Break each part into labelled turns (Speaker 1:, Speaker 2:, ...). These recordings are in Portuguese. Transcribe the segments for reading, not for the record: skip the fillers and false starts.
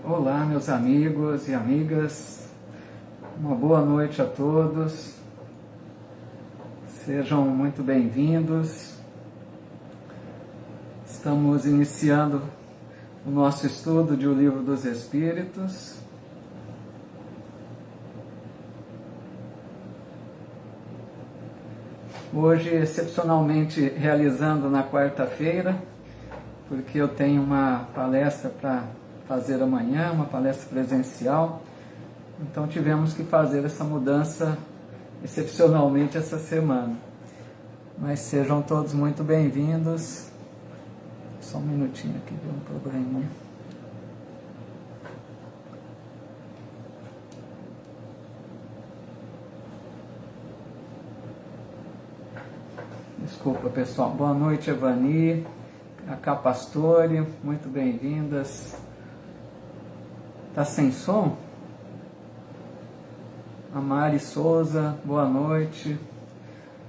Speaker 1: Olá, meus amigos e amigas, uma boa noite a todos, sejam muito bem-vindos. Estamos iniciando o nosso estudo de O Livro dos Espíritos. Hoje, excepcionalmente, realizando na quarta-feira, porque eu tenho uma palestra para fazer amanhã, uma palestra presencial, então tivemos que fazer essa mudança excepcionalmente essa semana. Mas sejam todos muito bem-vindos. Só um minutinho aqui, deu um probleminha. Desculpa, pessoal. Boa noite, Evani, a Cá Pastore, muito bem-vindas. Tá sem som? A Mari Souza, boa noite.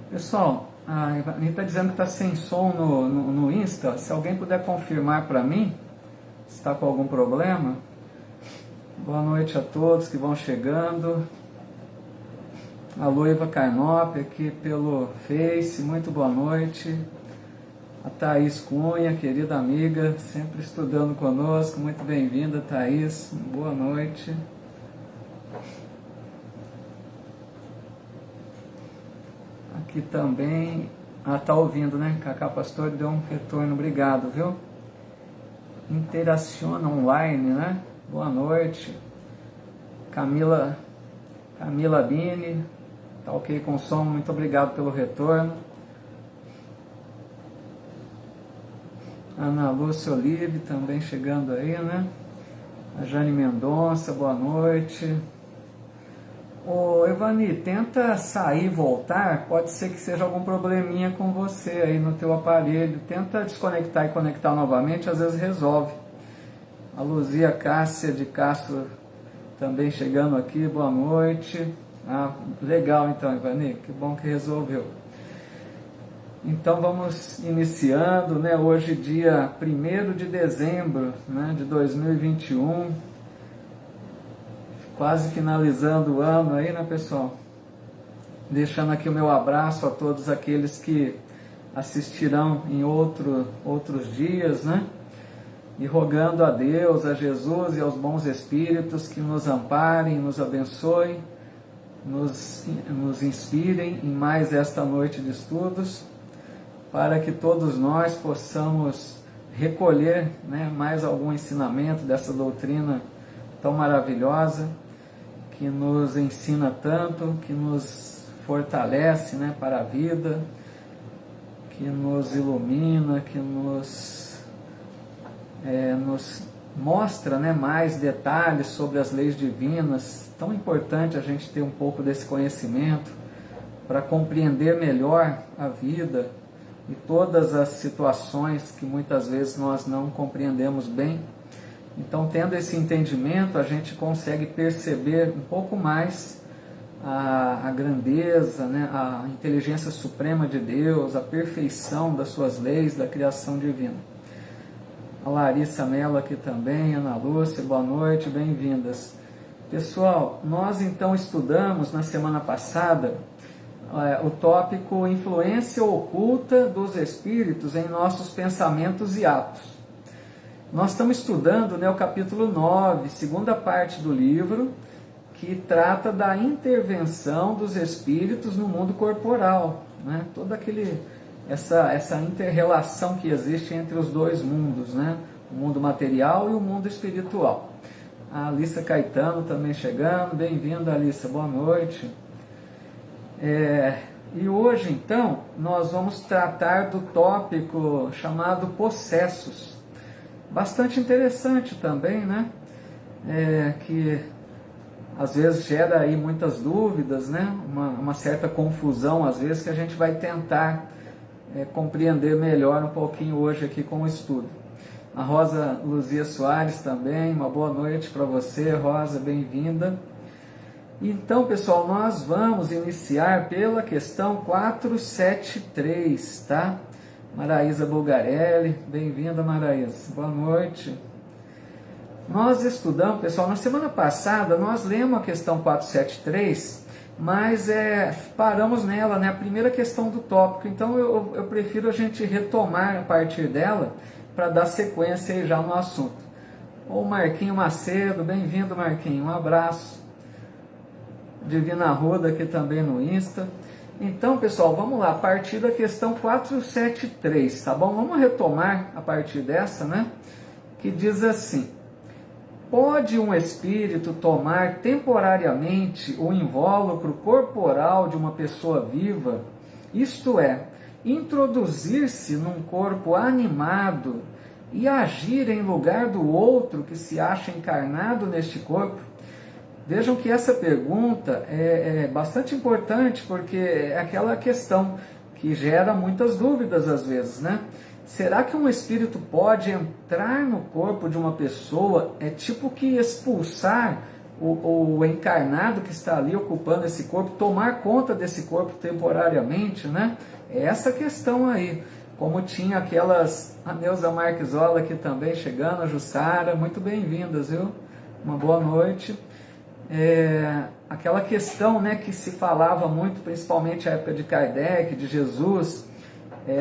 Speaker 1: Pessoal, a Evani está dizendo que está sem som no Insta. Se alguém puder confirmar para mim, se está com algum problema. Boa noite a todos que vão chegando. A Loiva Carnop aqui pelo Face, muito boa noite. A Thaís Cunha, querida amiga, sempre estudando conosco, muito bem-vinda, Thaís, boa noite. Aqui também, tá ouvindo, né? Cacá Pastor deu um retorno, obrigado, viu? Interaciona online, né? Boa noite. Camila Bini, tá ok com o som, muito obrigado pelo retorno. Ana Lúcia Olive também chegando aí, né? A Jane Mendonça, boa noite. Ô Evani, tenta sair e voltar, pode ser que seja algum probleminha com você aí no teu aparelho. Tenta desconectar e conectar novamente, às vezes resolve. A Luzia Cássia de Castro também chegando aqui, boa noite. Legal então, Evani, que bom que resolveu. Então vamos iniciando, né? Hoje dia 1º de dezembro, né, de 2021, quase finalizando o ano aí, né, pessoal? Deixando aqui o meu abraço a todos aqueles que assistirão em outros dias, né? E rogando a Deus, a Jesus e aos bons espíritos que nos amparem, nos abençoem, nos inspirem em mais esta noite de estudos, para que todos nós possamos recolher, né, mais algum ensinamento dessa doutrina tão maravilhosa, que nos ensina tanto, que nos fortalece, né, para a vida, que nos ilumina, que nos mostra, né, mais detalhes sobre as leis divinas. Tão importante a gente ter um pouco desse conhecimento para compreender melhor a vida e todas as situações que muitas vezes nós não compreendemos bem. Então, tendo esse entendimento, a gente consegue perceber um pouco mais a grandeza, né, a inteligência suprema de Deus, a perfeição das suas leis, da criação divina. A Larissa Mello aqui também, Ana Lúcia, boa noite, bem-vindas. Pessoal, nós então estudamos na semana passada o tópico influência oculta dos espíritos em nossos pensamentos e atos. Nós estamos estudando, né, o capítulo 9, segunda parte do livro, que trata da intervenção dos espíritos no mundo corporal, né? Toda essa inter-relação que existe entre os dois mundos, né? O mundo material e o mundo espiritual. A Alissa Caetano também chegando, bem-vinda, Alissa, boa noite. E hoje, então, nós vamos tratar do tópico chamado possessos. Bastante interessante também, né? Que às vezes gera aí muitas dúvidas, né? Uma certa confusão, às vezes, que a gente vai tentar compreender melhor um pouquinho hoje aqui com o estudo. A Rosa Luzia Soares também, uma boa noite para você, Rosa, bem-vinda. Então, pessoal, nós vamos iniciar pela questão 473, tá? Maraísa Bulgarelli, bem-vinda, Maraísa, boa noite. Nós estudamos, pessoal, na semana passada nós lemos a questão 473, mas paramos nela, né, a primeira questão do tópico. Então eu prefiro a gente retomar a partir dela para dar sequência aí já no assunto. O Marquinho Macedo, bem-vindo, Marquinho, um abraço. Divina Arruda aqui também no Insta. Então, pessoal, vamos lá, a partir da questão 473, tá bom? Vamos retomar a partir dessa, né? Que diz assim: pode um espírito tomar temporariamente o invólucro corporal de uma pessoa viva, isto é, introduzir-se num corpo animado e agir em lugar do outro que se acha encarnado neste corpo? Vejam que essa pergunta é bastante importante, porque é aquela questão que gera muitas dúvidas às vezes, né? Será que um espírito pode entrar no corpo de uma pessoa, tipo que expulsar o encarnado que está ali ocupando esse corpo, tomar conta desse corpo temporariamente, né? É essa questão aí. Como tinha aquelas, a Neuza Marquisola aqui também chegando, a Jussara, muito bem-vindas, viu? Uma boa noite. Aquela questão, né, que se falava muito, principalmente na época de Kardec, de Jesus,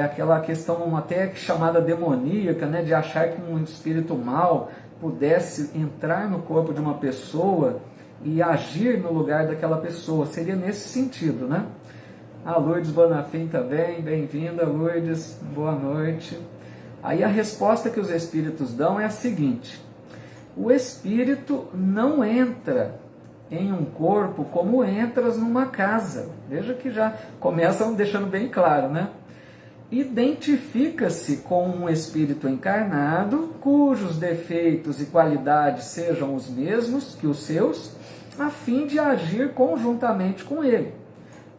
Speaker 1: aquela questão até chamada demoníaca, né, de achar que um espírito mau pudesse entrar no corpo de uma pessoa e agir no lugar daquela pessoa. Seria nesse sentido, né? A Lourdes Bonafim também, bem-vinda, Lourdes, boa noite. Aí a resposta que os espíritos dão é a seguinte: o espírito não entra em um corpo como entras numa casa. Veja que já começam deixando bem claro, né? Identifica-se com um espírito encarnado, cujos defeitos e qualidades sejam os mesmos que os seus, a fim de agir conjuntamente com ele.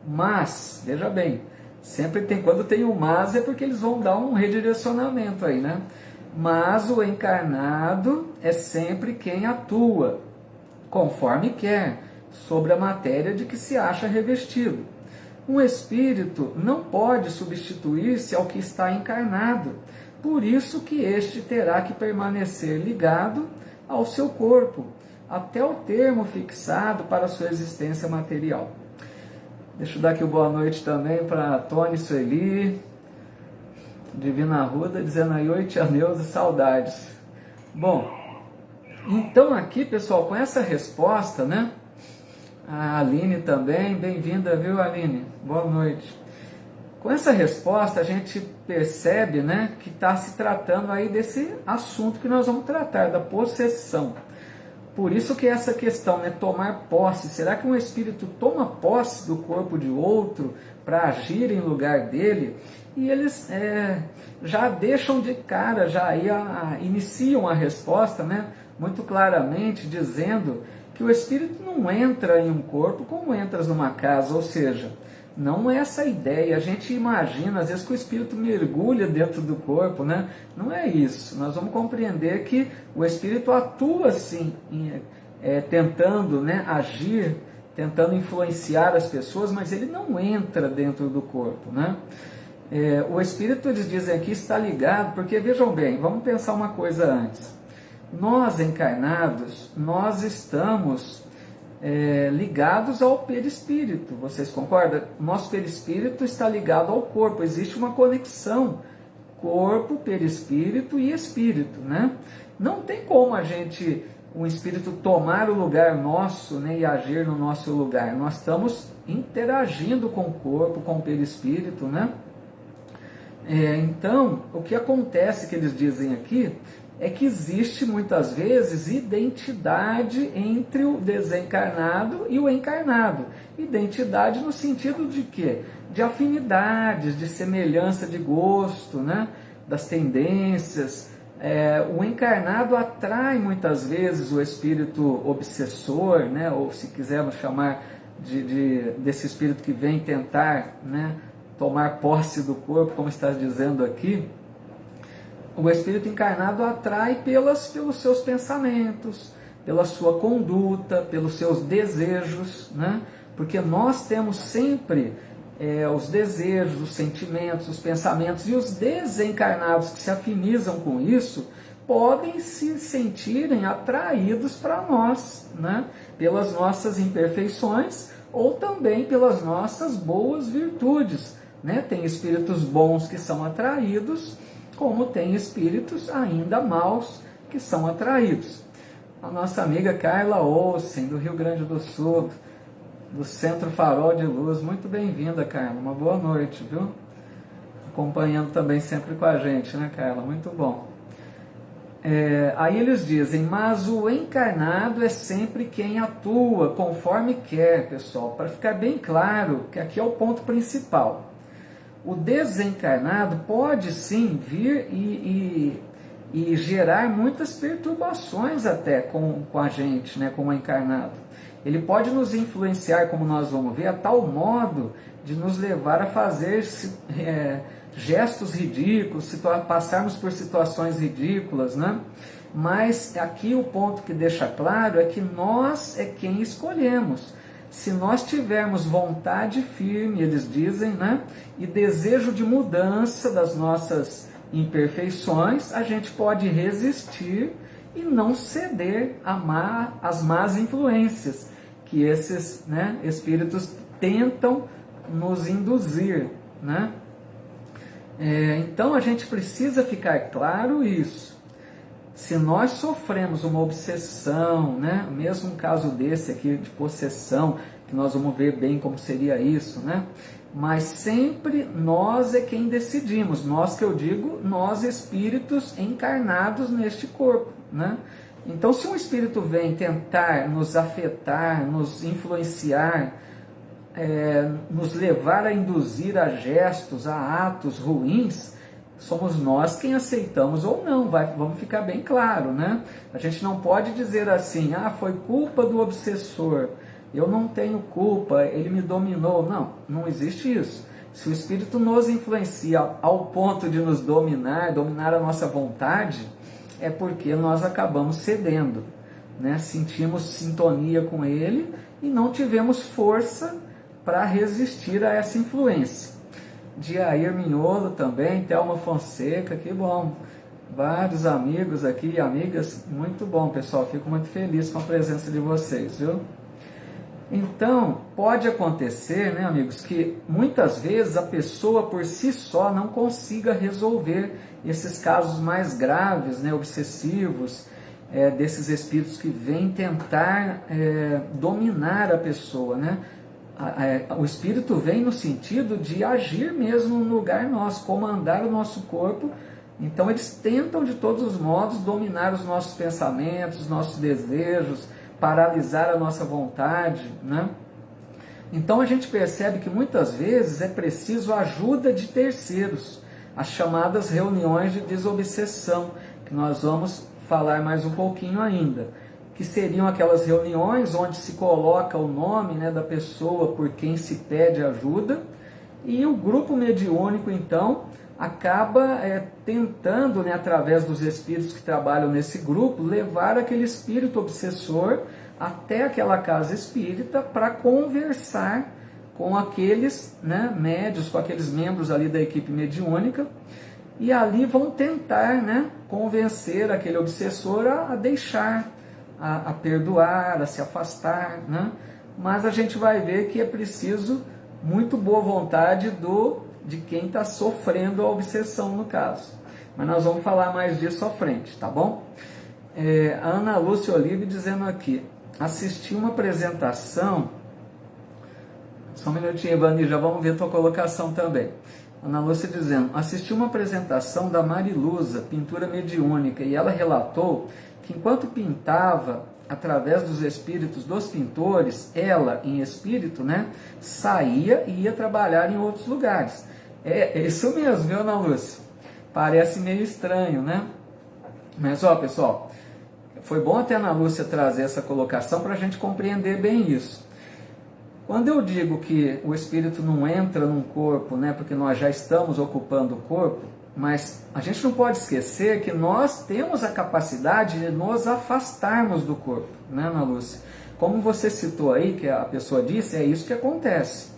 Speaker 1: Mas, veja bem, sempre tem, quando tem o mas é porque eles vão dar um redirecionamento aí, né? Mas o encarnado é sempre quem atua, conforme quer, sobre a matéria de que se acha revestido. Um espírito não pode substituir-se ao que está encarnado, por isso que este terá que permanecer ligado ao seu corpo, até o termo fixado para a sua existência material. Deixa eu dar aqui boa noite também para Tony Sueli, Divina Arruda, dizendo aí: oi, tia Neuza, saudades. Bom, então aqui, pessoal, com essa resposta, né? A Aline também, bem-vinda, viu, Aline? Boa noite. Com essa resposta, a gente percebe, né, que está se tratando aí desse assunto que nós vamos tratar, da possessão. Por isso que essa questão, né, tomar posse, será que um espírito toma posse do corpo de outro para agir em lugar dele? E eles já deixam de cara, já aí iniciam a resposta, né, muito claramente, dizendo que o espírito não entra em um corpo como entras numa casa, ou seja, não é essa a ideia. A gente imagina, às vezes, que o espírito mergulha dentro do corpo, né? Não é isso. Nós vamos compreender que o espírito atua, sim, tentando, né, agir, tentando influenciar as pessoas, mas ele não entra dentro do corpo, né? O espírito, eles dizem aqui, está ligado, porque, vejam bem, vamos pensar uma coisa antes. Nós, encarnados, nós estamos ligados ao perispírito, vocês concordam? Nosso perispírito está ligado ao corpo, existe uma conexão corpo, perispírito e espírito, né? Não tem como um espírito tomar o lugar nosso, né, e agir no nosso lugar. Nós estamos interagindo com o corpo, com o perispírito, né? Então, o que acontece, que eles dizem aqui, é que existe muitas vezes identidade entre o desencarnado e o encarnado. Identidade no sentido de quê? De afinidades, de semelhança de gosto, né? Das tendências. O encarnado atrai muitas vezes o espírito obsessor, né? Ou se quisermos chamar desse espírito que vem tentar, né, tomar posse do corpo, como está dizendo aqui. O espírito encarnado atrai pelos seus pensamentos, pela sua conduta, pelos seus desejos, né? Porque nós temos sempre os desejos, os sentimentos, os pensamentos, e os desencarnados que se afinizam com isso podem se sentirem atraídos para nós, né? Pelas nossas imperfeições ou também pelas nossas boas virtudes, né? Tem espíritos bons que são atraídos, como tem espíritos ainda maus que são atraídos. A nossa amiga Carla Olsen, do Rio Grande do Sul, do Centro Farol de Luz, muito bem-vinda, Carla, uma boa noite, viu? Acompanhando também sempre com a gente, né, Carla? Muito bom. Aí eles dizem, mas o encarnado é sempre quem atua conforme quer, pessoal, para ficar bem claro que aqui é o ponto principal. O desencarnado pode sim vir e gerar muitas perturbações até com a gente, né, com o encarnado. Ele pode nos influenciar, como nós vamos ver, a tal modo de nos levar a fazer gestos ridículos, passarmos por situações ridículas, né? Mas aqui o ponto que deixa claro é que nós é quem escolhemos. Se nós tivermos vontade firme, eles dizem, né? E desejo de mudança das nossas imperfeições, a gente pode resistir e não ceder às más influências que esses, né, espíritos tentam nos induzir, né? Então a gente precisa ficar claro isso. Se nós sofremos uma obsessão, né, mesmo um caso desse aqui de possessão, que nós vamos ver bem como seria isso, né? Mas sempre nós é quem decidimos, nós que eu digo, nós espíritos encarnados neste corpo, né? Então se um espírito vem tentar nos afetar, nos influenciar, nos levar a induzir a gestos, a atos ruins, somos nós quem aceitamos ou não, vamos ficar bem claro, né? A gente não pode dizer assim, foi culpa do obsessor, eu não tenho culpa, ele me dominou. Não, não existe isso. Se o espírito nos influencia ao ponto de nos dominar a nossa vontade, é porque nós acabamos cedendo, né? Sentimos sintonia com ele e não tivemos força para resistir a essa influência. Diair Mignolo também, Thelma Fonseca, que bom. Vários amigos aqui e amigas, muito bom, pessoal. Fico muito feliz com a presença de vocês, viu? Então, pode acontecer, né, amigos, que muitas vezes a pessoa por si só não consiga resolver esses casos mais graves, né, obsessivos, desses espíritos que vêm tentar dominar a pessoa, né? O espírito vem no sentido de agir mesmo no lugar nosso, comandar o nosso corpo. Então eles tentam de todos os modos dominar os nossos pensamentos, os nossos desejos, paralisar a nossa vontade, né? Então a gente percebe que muitas vezes é preciso a ajuda de terceiros, as chamadas reuniões de desobsessão, que nós vamos falar mais um pouquinho ainda, que seriam aquelas reuniões onde se coloca o nome, né, da pessoa por quem se pede ajuda, e o grupo mediúnico então acaba tentando, né, através dos espíritos que trabalham nesse grupo, levar aquele espírito obsessor até aquela casa espírita para conversar com aqueles, né, médios, com aqueles membros ali da equipe mediúnica, e ali vão tentar, né, convencer aquele obsessor a deixar, a perdoar, a se afastar, né? Mas a gente vai ver que é preciso muito boa vontade de quem está sofrendo a obsessão no caso. Mas nós vamos falar mais disso à frente, tá bom? A Ana Lúcia Olive dizendo aqui, assisti uma apresentação, só um minutinho, Vani, já vamos ver tua colocação também. Ana Lúcia dizendo, assisti uma apresentação da Mariluza, pintura mediúnica, e ela relatou que enquanto pintava, através dos espíritos dos pintores, ela, em espírito, né, saía e ia trabalhar em outros lugares. É isso mesmo, viu, Ana Lúcia? Parece meio estranho, né? Mas, ó, pessoal, foi bom até a Ana Lúcia trazer essa colocação para a gente compreender bem isso. Quando eu digo que o espírito não entra num corpo, né, porque nós já estamos ocupando o corpo, mas a gente não pode esquecer que nós temos a capacidade de nos afastarmos do corpo, né, Ana Lúcia? Como você citou aí, que a pessoa disse, é isso que acontece.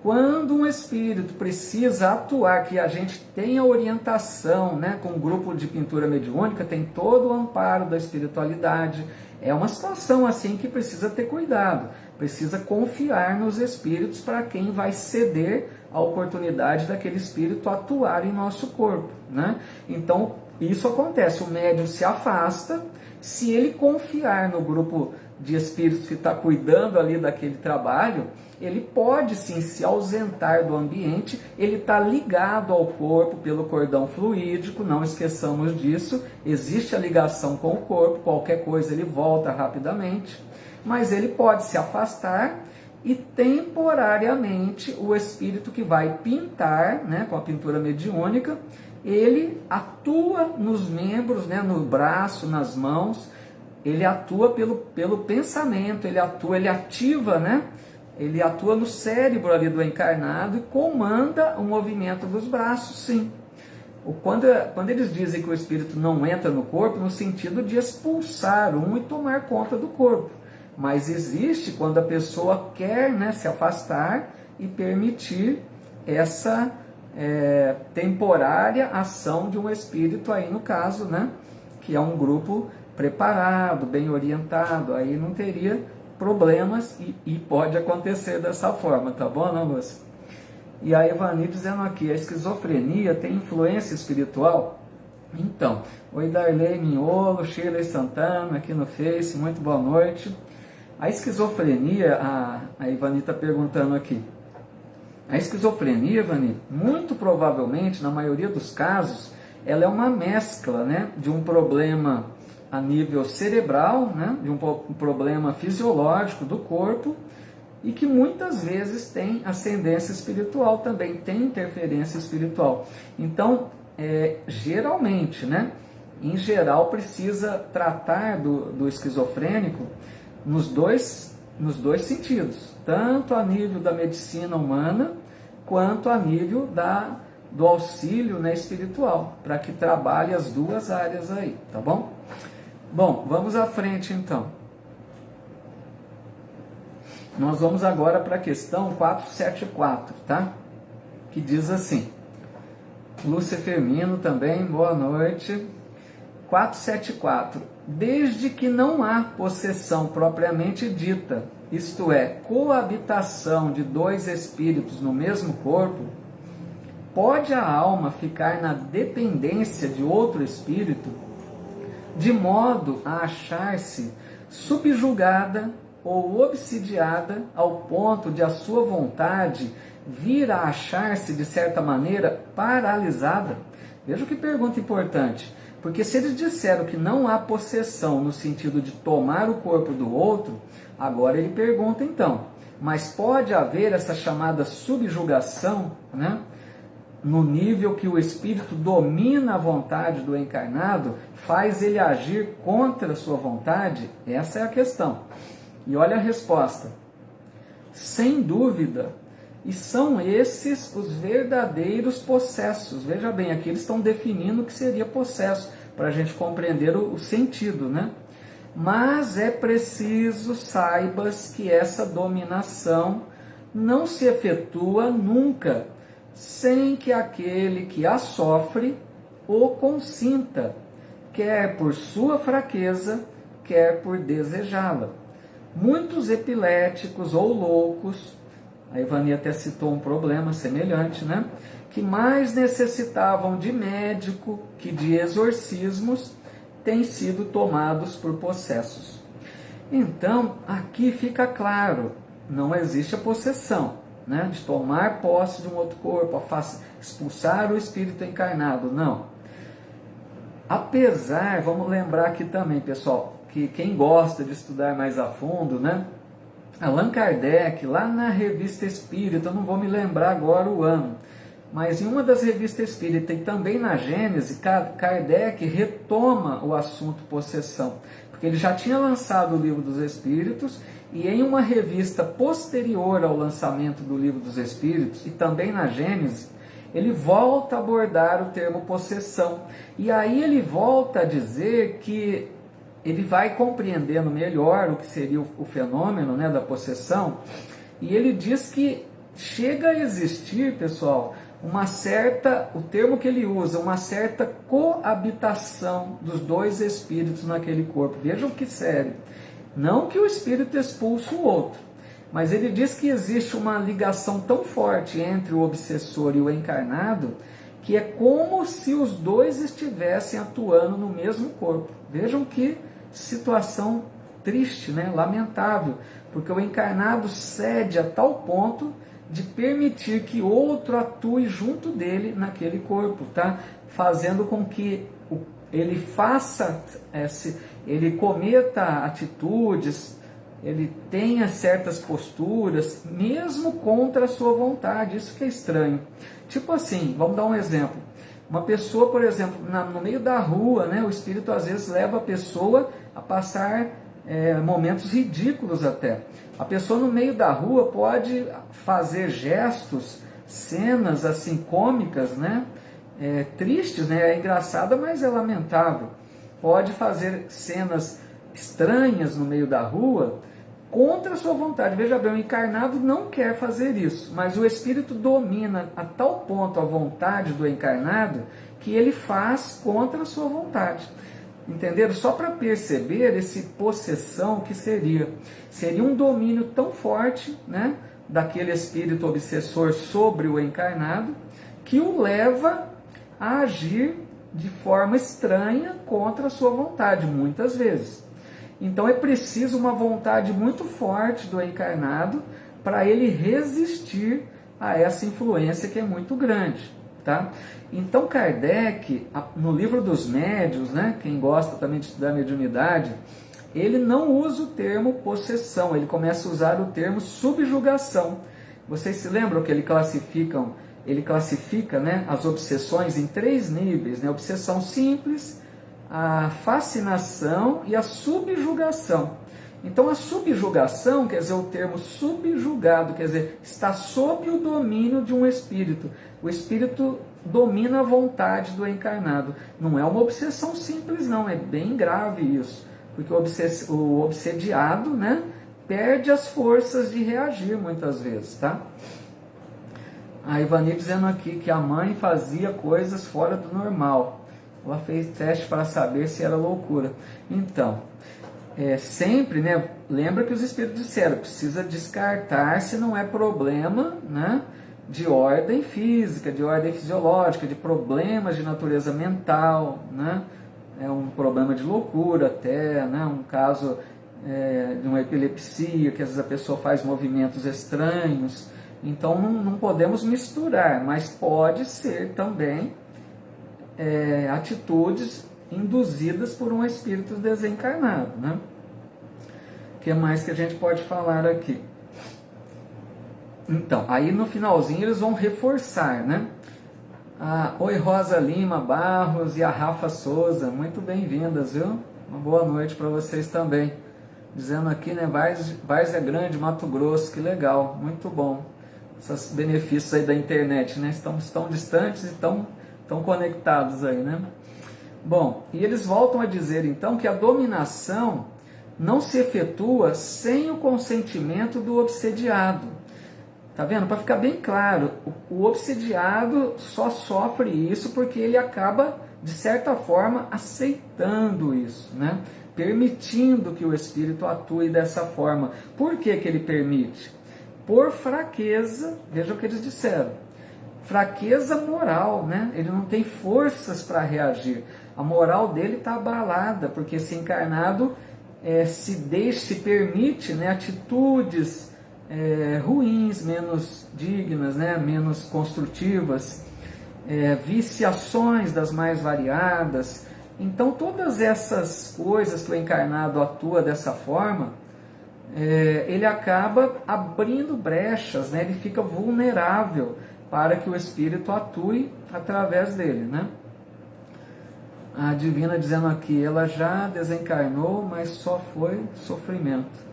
Speaker 1: Quando um espírito precisa atuar, que a gente tem a orientação, né, com o grupo de pintura mediúnica, tem todo o amparo da espiritualidade, é uma situação assim que precisa ter cuidado, precisa confiar nos espíritos para quem vai ceder a oportunidade daquele espírito atuar em nosso corpo, né? Então, isso acontece, o médium se afasta, se ele confiar no grupo de espíritos que está cuidando ali daquele trabalho, ele pode sim se ausentar do ambiente, ele está ligado ao corpo pelo cordão fluídico, não esqueçamos disso, existe a ligação com o corpo, qualquer coisa ele volta rapidamente, mas ele pode se afastar e temporariamente o espírito que vai pintar, né, com a pintura mediúnica, ele atua nos membros, né, no braço, nas mãos, ele atua pelo pensamento, ele ativa, né? Ele atua no cérebro ali do encarnado e comanda o movimento dos braços, sim. Quando eles dizem que o espírito não entra no corpo, no sentido de expulsar um e tomar conta do corpo. Mas existe quando a pessoa quer, né, se afastar e permitir essa temporária ação de um espírito, aí no caso, né, que é um grupo preparado, bem orientado, aí não teria problemas e pode acontecer dessa forma, tá bom, não, Lúcia? E a Ivani dizendo aqui, a esquizofrenia tem influência espiritual? Então, oi Darley Minholo, Shirley Santana aqui no Face, muito boa noite. A esquizofrenia, a Ivani está perguntando aqui, a esquizofrenia, Ivani, muito provavelmente, na maioria dos casos, ela é uma mescla, né, de um problema a nível cerebral, né, de um problema fisiológico do corpo e que muitas vezes tem ascendência espiritual também, tem interferência espiritual. Então, geralmente, né, em geral, precisa tratar do esquizofrênico nos dois sentidos, tanto a nível da medicina humana quanto a nível do auxílio, né, espiritual, para que trabalhe as duas áreas aí, tá bom? Bom, vamos à frente então. Nós vamos agora para a questão 474, tá? Que diz assim, Lúcia Firmino também, boa noite. 474. Desde que não há possessão propriamente dita, isto é, coabitação de dois espíritos no mesmo corpo, pode a alma ficar na dependência de outro espírito, de modo a achar-se subjugada ou obsidiada ao ponto de a sua vontade vir a achar-se, de certa maneira, paralisada? Veja que pergunta importante, porque se eles disseram que não há possessão no sentido de tomar o corpo do outro, agora ele pergunta então, mas pode haver essa chamada subjugação, né? No nível que o espírito domina a vontade do encarnado, faz ele agir contra a sua vontade? Essa é a questão. E olha a resposta. Sem dúvida, e são esses os verdadeiros possessos. Veja bem, aqui eles estão definindo o que seria possesso, para a gente compreender o sentido, né? Mas é preciso saibas que essa dominação não se efetua nunca, sem que aquele que a sofre o consinta, quer por sua fraqueza, quer por desejá-la. Muitos epiléticos ou loucos, a Ivani até citou um problema semelhante, né? Que mais necessitavam de médico que de exorcismos, têm sido tomados por possessos. Então, aqui fica claro, não existe a possessão, né, de tomar posse de um outro corpo, expulsar o espírito encarnado, não. Apesar, vamos lembrar aqui também, pessoal, que quem gosta de estudar mais a fundo, né, Allan Kardec, lá na Revista Espírita, eu não vou me lembrar agora o ano, mas em uma das revistas espírita e também na Gênese, Kardec retoma o assunto possessão, porque ele já tinha lançado o Livro dos Espíritos, e em uma revista posterior ao lançamento do Livro dos Espíritos, e também na Gênese, ele volta a abordar o termo possessão. E aí ele volta a dizer que ele vai compreendendo melhor o que seria o fenômeno, né, da possessão, e ele diz que chega a existir, pessoal, uma certa, o termo que ele usa, uma certa coabitação dos dois espíritos naquele corpo. Vejam que sério. Não que o espírito expulse o outro, mas ele diz que existe uma ligação tão forte entre o obsessor e o encarnado, que é como se os dois estivessem atuando no mesmo corpo. Vejam que situação triste, né? Lamentável, porque o encarnado cede a tal ponto de permitir que outro atue junto dele naquele corpo, tá? Fazendo com que ele faça, ele cometa atitudes, ele tenha certas posturas, mesmo contra a sua vontade. Isso que é estranho. Tipo assim, vamos dar um exemplo. Uma pessoa, por exemplo, no meio da rua, né, o espírito às vezes leva a pessoa a passar momentos ridículos até. A pessoa no meio da rua pode fazer gestos, cenas assim cômicas, né, tristes, né, é engraçada, mas é lamentável. Pode fazer cenas estranhas no meio da rua contra a sua vontade. Veja bem, o encarnado não quer fazer isso, mas o espírito domina a tal ponto a vontade do encarnado que ele faz contra a sua vontade. Entenderam? Só para perceber esse possessão que seria. Seria um domínio tão forte, né, daquele espírito obsessor sobre o encarnado, que o leva a agir de forma estranha contra a sua vontade, muitas vezes. Então é preciso uma vontade muito forte do encarnado para ele resistir a essa influência que é muito grande, tá? Então Kardec, no livro dos médiuns, né, quem gosta também de estudar mediunidade, ele não usa o termo possessão, ele começa a usar o termo subjugação. Vocês se lembram que ele classifica, né, as obsessões em 3 níveis, né? Obsessão simples, a fascinação e a subjugação. Então a subjugação, quer dizer, o termo subjugado, quer dizer, está sob o domínio de um espírito. O espírito domina a vontade do encarnado. Não é uma obsessão simples, não, é bem grave isso, porque o obsediado, né, perde as forças de reagir muitas vezes, tá? A Ivani dizendo aqui que a mãe fazia coisas fora do normal. Ela fez teste para saber se era loucura. Então, sempre, né, lembra que os espíritos disseram, precisa descartar se não é problema, né, de ordem física, de ordem fisiológica, de problemas de natureza mental, né, é um problema de loucura até, né, um caso de uma epilepsia, que às vezes a pessoa faz movimentos estranhos. Então não podemos misturar, mas pode ser também atitudes induzidas por um espírito desencarnado, né? O que mais que a gente pode falar aqui? Então, aí no finalzinho eles vão reforçar, né? Oi, Rosa Lima Barros e a Rafa Souza, muito bem-vindas, viu? Uma boa noite para vocês também. Dizendo aqui, né, Várzea Grande, Mato Grosso, que legal, muito bom. Esses benefícios aí da internet, né? Estão distantes e estão conectados aí, né? Bom, e eles voltam a dizer então que a dominação não se efetua sem o consentimento do obsediado. Tá vendo? Para ficar bem claro, o obsediado só sofre isso porque ele acaba, de certa forma, aceitando isso, né? Permitindo que o espírito atue dessa forma. Por que que ele permite? Por fraqueza, veja o que eles disseram, fraqueza moral, né? Ele não tem forças para reagir. A moral dele está abalada, porque esse encarnado se permite, né, atitudes ruins, menos dignas, né, menos construtivas, viciações das mais variadas. Então todas essas coisas que o encarnado atua dessa forma, ele acaba abrindo brechas, né? Ele fica vulnerável para que o espírito atue através dele, né? A Divina dizendo aqui, ela já desencarnou, mas só foi sofrimento.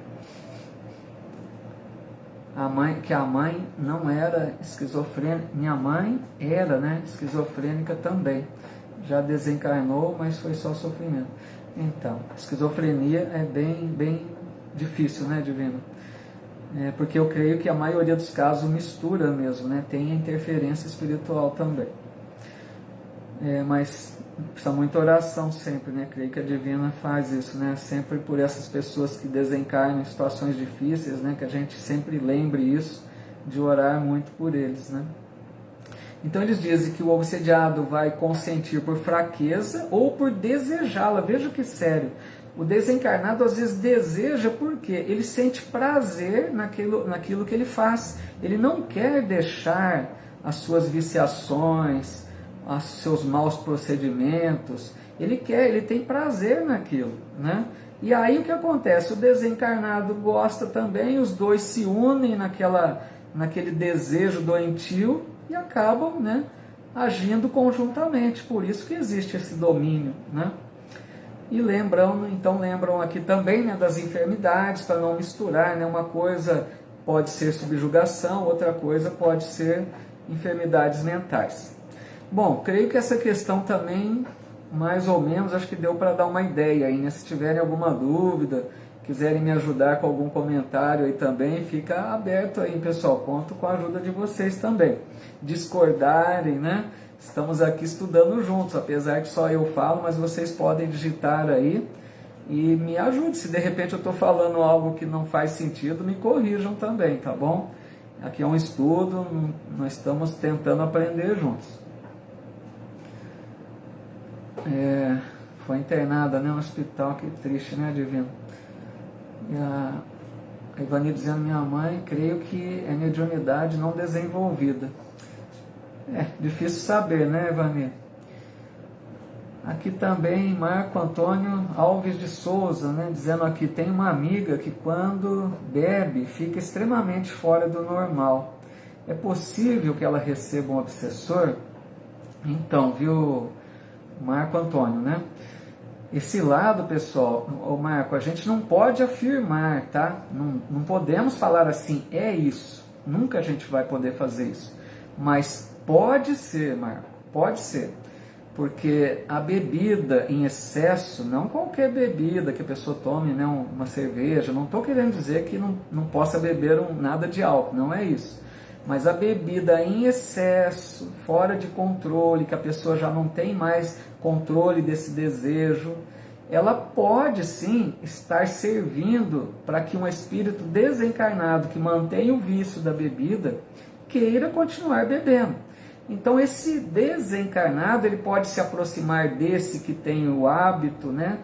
Speaker 1: Que a mãe não era esquizofrênica, minha mãe era, né, esquizofrênica também. Já desencarnou, mas foi só sofrimento. Então, esquizofrenia é bem difícil, né, Divino? porque eu creio que a maioria dos casos mistura mesmo, né? Tem a interferência espiritual também. Mas precisa muita oração sempre, né? Creio que a Divina faz isso, né? Sempre por essas pessoas que desencarnam em situações difíceis, né? Que a gente sempre lembre isso, de orar muito por eles, né? Então eles dizem que o obsediado vai consentir por fraqueza ou por desejá-la. Veja que sério. O desencarnado às vezes deseja porque ele sente prazer naquilo que ele faz. Ele não quer deixar as suas viciações, os seus maus procedimentos. Ele tem prazer naquilo, né? E aí o que acontece? O desencarnado gosta também, os dois se unem naquele desejo doentio e acabam, né, agindo conjuntamente. Por isso que existe esse domínio, né? E lembram aqui também, né, das enfermidades, para não misturar, né? Uma coisa pode ser subjugação, outra coisa pode ser enfermidades mentais. Bom, creio que essa questão também, mais ou menos, acho que deu para dar uma ideia aí, né? Se tiverem alguma dúvida, quiserem me ajudar com algum comentário aí também, fica aberto aí, pessoal. Conto com a ajuda de vocês também. Discordarem, né? Estamos aqui estudando juntos, apesar que só eu falo, mas vocês podem digitar aí e me ajudem. Se de repente eu estou falando algo que não faz sentido, me corrijam também, tá bom? Aqui é um estudo, nós estamos tentando aprender juntos. Foi internada, né, no hospital, que triste, né, Divino? E a Ivani dizendo, minha mãe, creio que é mediunidade não desenvolvida. Difícil saber, né, Ivani? Aqui também Marco Antônio Alves de Souza, né, dizendo aqui, tem uma amiga que quando bebe fica extremamente fora do normal. É possível que ela receba um obsessor? Então, viu, Marco Antônio, né? Esse lado, pessoal, Marco, a gente não pode afirmar, tá? Não podemos falar assim, é isso. Nunca a gente vai poder fazer isso. Mas pode ser, Marco, pode ser. Porque a bebida em excesso, não qualquer bebida que a pessoa tome, né, uma cerveja, não estou querendo dizer que não possa beber nada de álcool, não é isso. Mas a bebida em excesso, fora de controle, que a pessoa já não tem mais controle desse desejo, ela pode sim estar servindo para que um espírito desencarnado que mantém o vício da bebida queira continuar bebendo. Então esse desencarnado ele pode se aproximar desse que tem o hábito, né,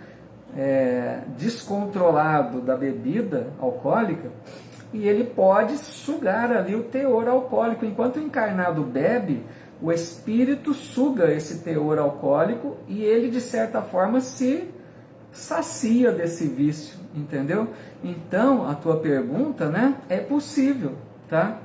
Speaker 1: descontrolado da bebida alcoólica, e ele pode sugar ali o teor alcoólico. Enquanto o encarnado bebe, o espírito suga esse teor alcoólico e ele, de certa forma, se sacia desse vício, entendeu? Então, a tua pergunta, né, é possível, tá?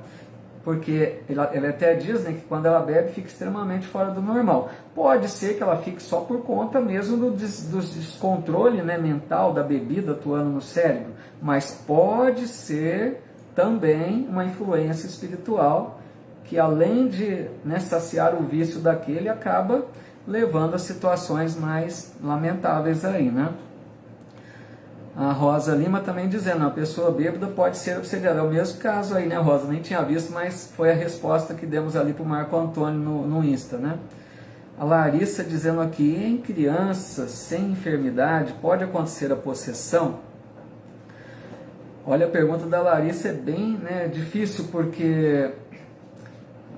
Speaker 1: Porque ela até diz, né, que quando ela bebe fica extremamente fora do normal. Pode ser que ela fique só por conta mesmo do descontrole, né, mental da bebida atuando no cérebro, mas pode ser também uma influência espiritual que, além de, né, saciar o vício daquele, acaba levando a situações mais lamentáveis aí, né? A Rosa Lima também dizendo, a pessoa bêbada pode ser obsediada. É o mesmo caso aí, né, Rosa? Nem tinha visto, mas foi a resposta que demos ali para o Marco Antônio no Insta, né? A Larissa dizendo aqui, em crianças sem enfermidade, pode acontecer a possessão? Olha, a pergunta da Larissa é bem, né, difícil, porque...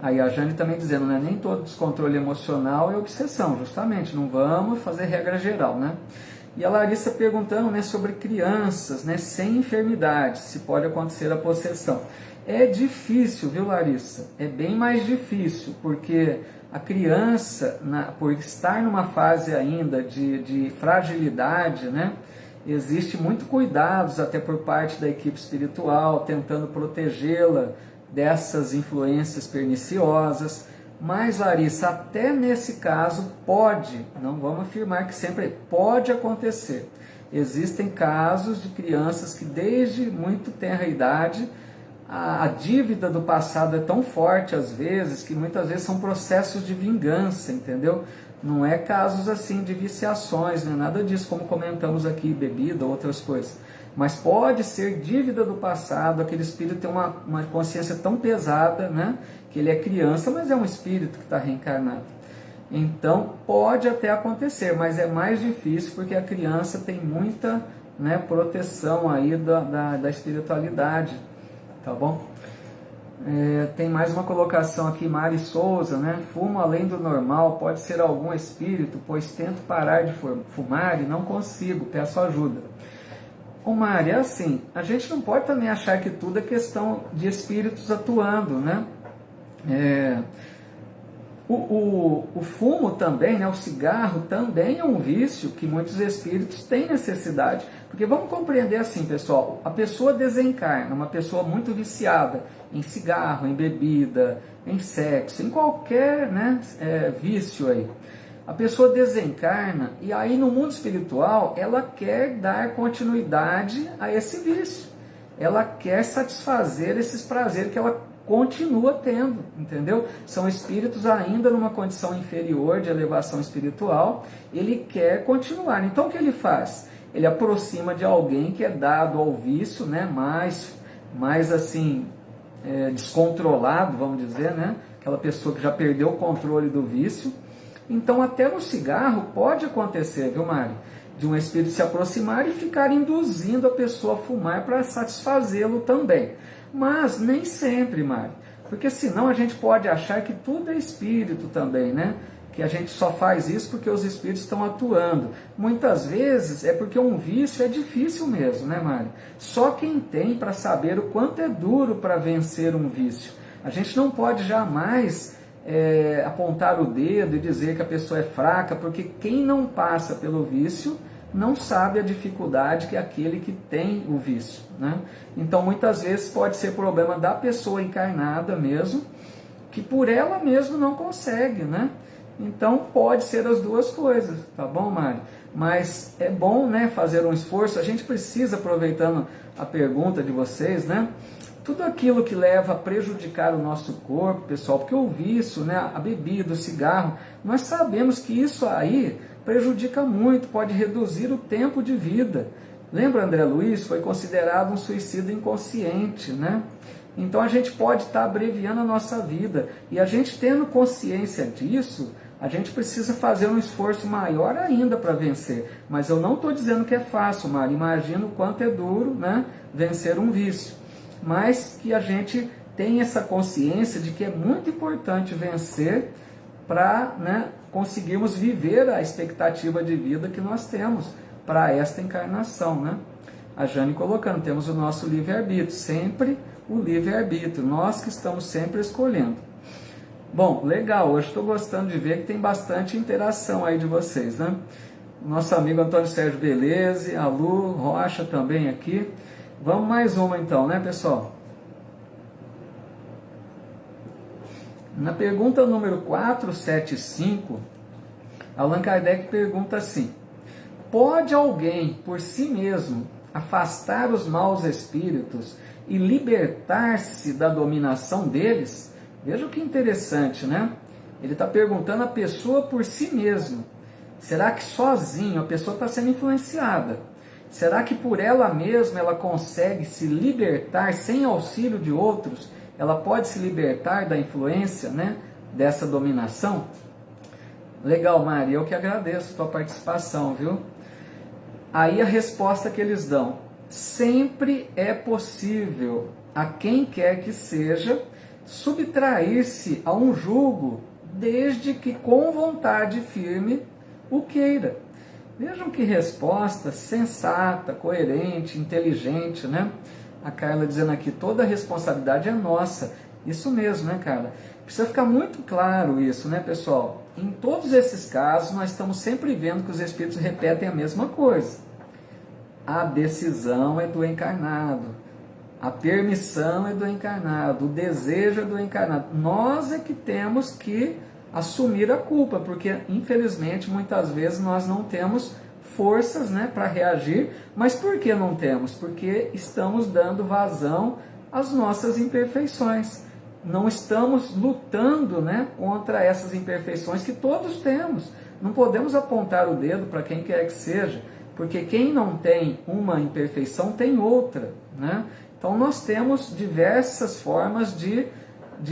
Speaker 1: Aí a Jane também dizendo, né, nem todo descontrole emocional é obsessão, justamente, não vamos fazer regra geral, né? E a Larissa perguntando, né, sobre crianças, né, sem enfermidade, se pode acontecer a possessão. É difícil, viu, Larissa? É bem mais difícil, porque a criança, por estar numa fase ainda de fragilidade, né, existe muito cuidados até por parte da equipe espiritual, tentando protegê-la dessas influências perniciosas. Mas, Larissa, até nesse caso pode, não vamos afirmar que sempre pode acontecer. Existem casos de crianças que desde muito tenra idade, a dívida do passado é tão forte às vezes, que muitas vezes são processos de vingança, entendeu? Não é casos assim de viciações, não é nada disso, como comentamos aqui, bebida, outras coisas. Mas pode ser dívida do passado, aquele espírito tem uma consciência tão pesada, né, que ele é criança, mas é um espírito que está reencarnado. Então pode até acontecer, mas é mais difícil porque a criança tem muita, né, proteção aí da espiritualidade, tá bom? Tem mais uma colocação aqui, Mari Souza, né? Fumo além do normal, pode ser algum espírito, pois tento parar de fumar e não consigo, peço ajuda. Ô Mari, é assim, a gente não pode também achar que tudo é questão de espíritos atuando, né? O fumo também, né, o cigarro também é um vício que muitos espíritos têm necessidade. Porque vamos compreender assim, pessoal, a pessoa desencarna, uma pessoa muito viciada em cigarro, em bebida, em sexo, em qualquer, né, vício aí. A pessoa desencarna e aí no mundo espiritual ela quer dar continuidade a esse vício. Ela quer satisfazer esses prazeres que ela continua tendo, entendeu? São espíritos ainda numa condição inferior de elevação espiritual, ele quer continuar. Então o que ele faz? Ele aproxima de alguém que é dado ao vício, né? mais assim, descontrolado, vamos dizer, né? Aquela pessoa que já perdeu o controle do vício. Então até no cigarro pode acontecer, viu, Mari? De um espírito se aproximar e ficar induzindo a pessoa a fumar para satisfazê-lo também. Mas nem sempre, Mari, porque senão a gente pode achar que tudo é espírito também, né? Que a gente só faz isso porque os espíritos estão atuando. Muitas vezes é porque um vício é difícil mesmo, né, Mari? Só quem tem para saber o quanto é duro para vencer um vício. A gente não pode jamais apontar o dedo e dizer que a pessoa é fraca, porque quem não passa pelo vício não sabe a dificuldade que é aquele que tem o vício, né? Então muitas vezes pode ser problema da pessoa encarnada mesmo, que por ela mesma não consegue, né? Então pode ser as duas coisas, tá bom, Mari? Mas é bom, né, fazer um esforço. A gente precisa, aproveitando a pergunta de vocês, né, tudo aquilo que leva a prejudicar o nosso corpo, pessoal, porque o vício, né, a bebida, o cigarro, nós sabemos que isso aí prejudica muito, pode reduzir o tempo de vida. Lembra, André Luiz? Foi considerado um suicídio inconsciente, né? Então a gente pode estar abreviando a nossa vida. E a gente tendo consciência disso, a gente precisa fazer um esforço maior ainda para vencer. Mas eu não estou dizendo que é fácil, Mari. Imagina o quanto é duro, né, vencer um vício. Mas que a gente tenha essa consciência de que é muito importante vencer para, né, conseguirmos viver a expectativa de vida que nós temos para esta encarnação, né? A Jane colocando, temos o nosso livre-arbítrio, sempre o livre-arbítrio, nós que estamos sempre escolhendo. Bom, legal, hoje estou gostando de ver que tem bastante interação aí de vocês, né? Nosso amigo Antônio Sérgio Beleze, a Lu Rocha também aqui. Vamos mais uma então, né, pessoal? Na pergunta número 475, Allan Kardec pergunta assim: pode alguém, por si mesmo, afastar os maus espíritos e libertar-se da dominação deles? Veja que interessante, né? Ele está perguntando a pessoa por si mesmo. Será que sozinho a pessoa está sendo influenciada? Será que por ela mesma ela consegue se libertar sem auxílio de outros? Ela pode se libertar da influência, né, dessa dominação? Legal, Maria, eu que agradeço a tua participação, viu? Aí a resposta que eles dão: sempre é possível a quem quer que seja subtrair-se a um jugo, desde que com vontade firme o queira. Vejam que resposta sensata, coerente, inteligente, né? A Carla dizendo aqui, toda a responsabilidade é nossa. Isso mesmo, né, Carla? Precisa ficar muito claro isso, né, pessoal? Em todos esses casos, nós estamos sempre vendo que os espíritos repetem a mesma coisa. A decisão é do encarnado. A permissão é do encarnado. O desejo é do encarnado. Nós é que temos que assumir a culpa, porque, infelizmente, muitas vezes nós não temos forças, né, para reagir. Mas por que não temos? Porque estamos dando vazão às nossas imperfeições. Não estamos lutando, né, contra essas imperfeições que todos temos. Não podemos apontar o dedo para quem quer que seja, porque quem não tem uma imperfeição tem outra, né? Então nós temos diversas formas de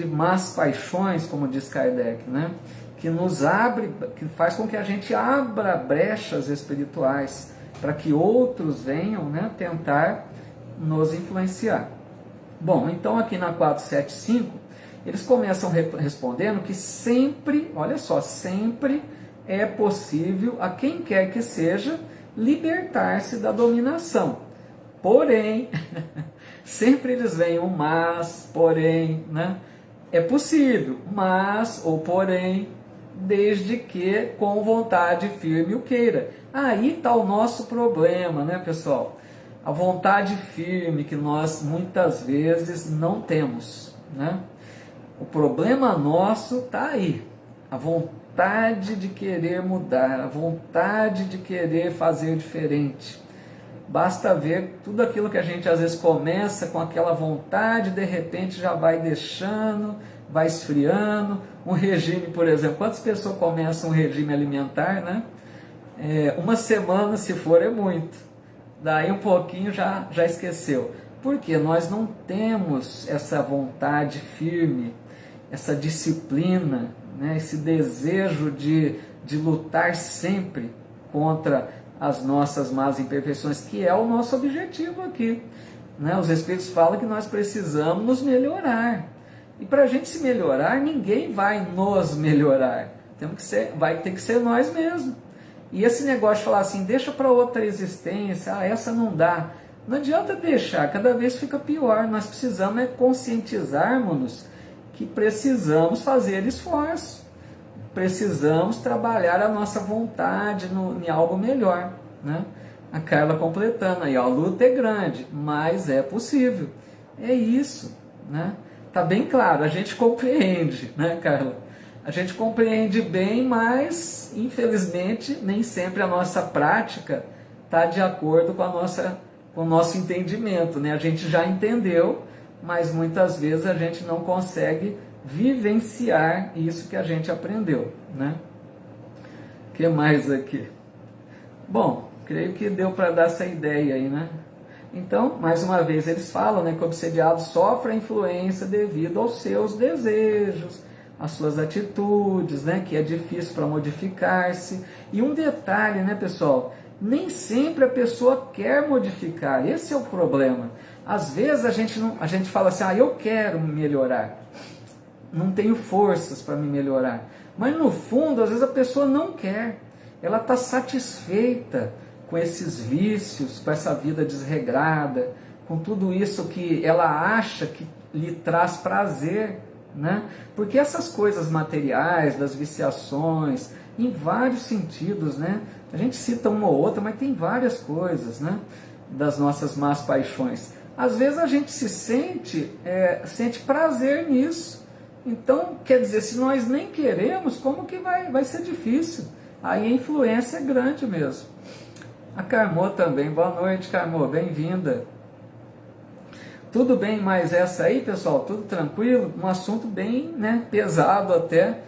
Speaker 1: más paixões, como diz Kardec, né? Que nos abre, que faz com que a gente abra brechas espirituais para que outros venham, né, tentar nos influenciar. Bom, então aqui na 475, eles começam respondendo que sempre, olha só, sempre é possível a quem quer que seja libertar-se da dominação. Porém, sempre eles veem o mas, porém, né? É possível, mas ou porém, desde que com vontade firme o queira. Aí está o nosso problema, né, pessoal? A vontade firme que nós muitas vezes não temos, né? O problema nosso está aí, a vontade de querer mudar, a vontade de querer fazer diferente. Basta ver tudo aquilo que a gente às vezes começa com aquela vontade, de repente já vai deixando, vai esfriando. Um regime, por exemplo, quantas pessoas começam um regime alimentar, né? Uma semana, se for, é muito. Daí um pouquinho já esqueceu. Porque nós não temos essa vontade firme, essa disciplina, né? Esse desejo de lutar sempre contra as nossas más imperfeições, que é o nosso objetivo aqui, né? Os Espíritos falam que nós precisamos nos melhorar. E para a gente se melhorar, ninguém vai nos melhorar. Vai ter que ser nós mesmos. E esse negócio de falar assim, deixa para outra existência, essa não dá. Não adianta deixar, cada vez fica pior. Nós precisamos conscientizarmos-nos que precisamos fazer esforço. Precisamos trabalhar a nossa vontade em algo melhor, né? A Carla completando aí, ó, a luta é grande, mas é possível. É isso, né? Tá bem claro, a gente compreende, né, Carla? A gente compreende bem, mas infelizmente nem sempre a nossa prática está de acordo com o nosso entendimento, né? A gente já entendeu, mas muitas vezes a gente não consegue vivenciar isso que a gente aprendeu, né? O que mais aqui? Bom, creio que deu para dar essa ideia aí, né? Então, mais uma vez, eles falam, né, que o obsediado sofre a influência devido aos seus desejos, às suas atitudes, né, que é difícil para modificar-se. E um detalhe, né, pessoal? Nem sempre a pessoa quer modificar, esse é o problema. Às vezes a gente fala assim, eu quero melhorar, não tenho forças para me melhorar. Mas no fundo, às vezes a pessoa não quer, ela está satisfeita com esses vícios, com essa vida desregrada, com tudo isso que ela acha que lhe traz prazer, né? Porque essas coisas materiais, das viciações, em vários sentidos, né? A gente cita uma ou outra, mas tem várias coisas, né? Das nossas más paixões. Às vezes a gente sente prazer nisso. Então, quer dizer, se nós nem queremos, como que vai ser difícil? Aí a influência é grande mesmo. A Carmô também, boa noite, Carmô, bem-vinda. Tudo bem, mas essa aí, pessoal, tudo tranquilo? Um assunto bem, né, pesado até,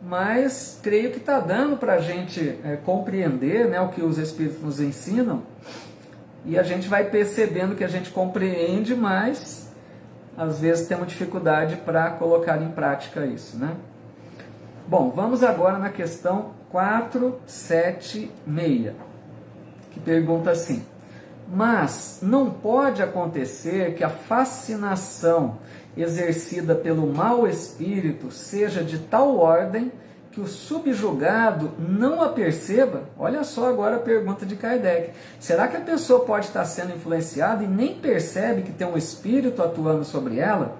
Speaker 1: mas creio que está dando para a gente compreender, né, o que os Espíritos nos ensinam, e a gente vai percebendo que a gente compreende, mas às vezes temos dificuldade para colocar em prática isso, né? Bom, vamos agora na questão 476, que pergunta assim: mas não pode acontecer que a fascinação exercida pelo mau espírito seja de tal ordem que o subjugado não a perceba? Olha só agora a pergunta de Kardec. Será que a pessoa pode estar sendo influenciada e nem percebe que tem um espírito atuando sobre ela?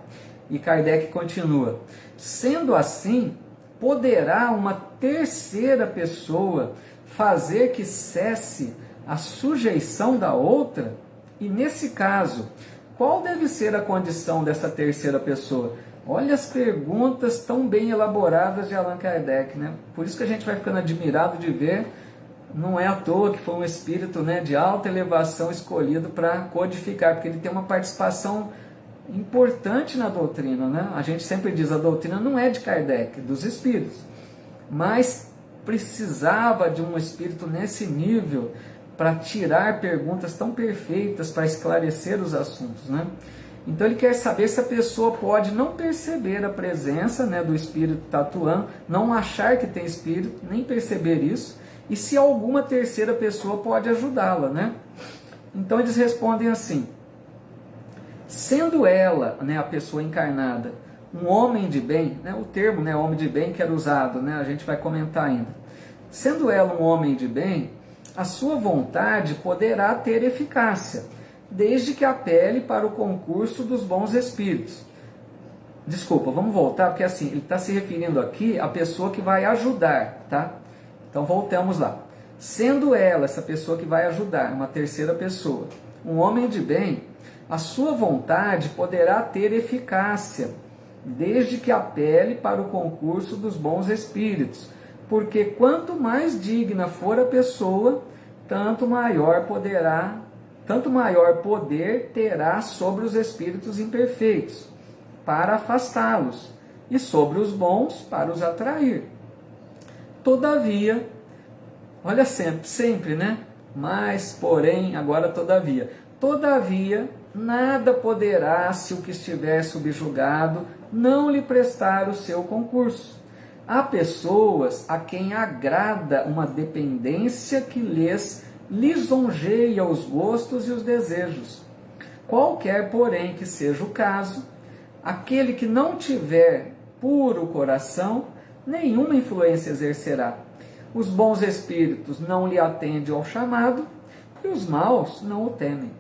Speaker 1: E Kardec continua: sendo assim, poderá uma terceira pessoa fazer que cesse a sujeição da outra? E nesse caso, qual deve ser a condição dessa terceira pessoa? Olha as perguntas tão bem elaboradas de Allan Kardec, né? Por isso que a gente vai ficando admirado de ver, não é à toa que foi um espírito, né, de alta elevação escolhido para codificar, porque ele tem uma participação importante na doutrina, né? A gente sempre diz, a doutrina não é de Kardec, é dos espíritos, mas precisava de um espírito nesse nível para tirar perguntas tão perfeitas, para esclarecer os assuntos, né? Então ele quer saber se a pessoa pode não perceber a presença, né, do espírito atuando, não achar que tem espírito, nem perceber isso, e se alguma terceira pessoa pode ajudá-la, né? Então eles respondem assim: sendo ela, né, a pessoa encarnada, um homem de bem, né, o termo, né, homem de bem que era usado, né, a gente vai comentar ainda. Sendo ela um homem de bem, a sua vontade poderá ter eficácia, desde que apele para o concurso dos bons espíritos. Desculpa, vamos voltar, porque assim, ele está se referindo aqui à pessoa que vai ajudar, tá? Então voltamos lá. Sendo ela, essa pessoa que vai ajudar, uma terceira pessoa, um homem de bem, a sua vontade poderá ter eficácia, desde que apele para o concurso dos bons espíritos, porque quanto mais digna for a pessoa, tanto maior poder terá sobre os espíritos imperfeitos, para afastá-los, e sobre os bons, para os atrair. Todavia, olha sempre, né? Mas, porém, agora todavia, nada poderá, se o que estiver subjugado, não lhe prestar o seu concurso. Há pessoas a quem agrada uma dependência que lhes lisonjeia os gostos e os desejos. Qualquer, porém, que seja o caso, aquele que não tiver puro coração, nenhuma influência exercerá. Os bons espíritos não lhe atendem ao chamado e os maus não o temem.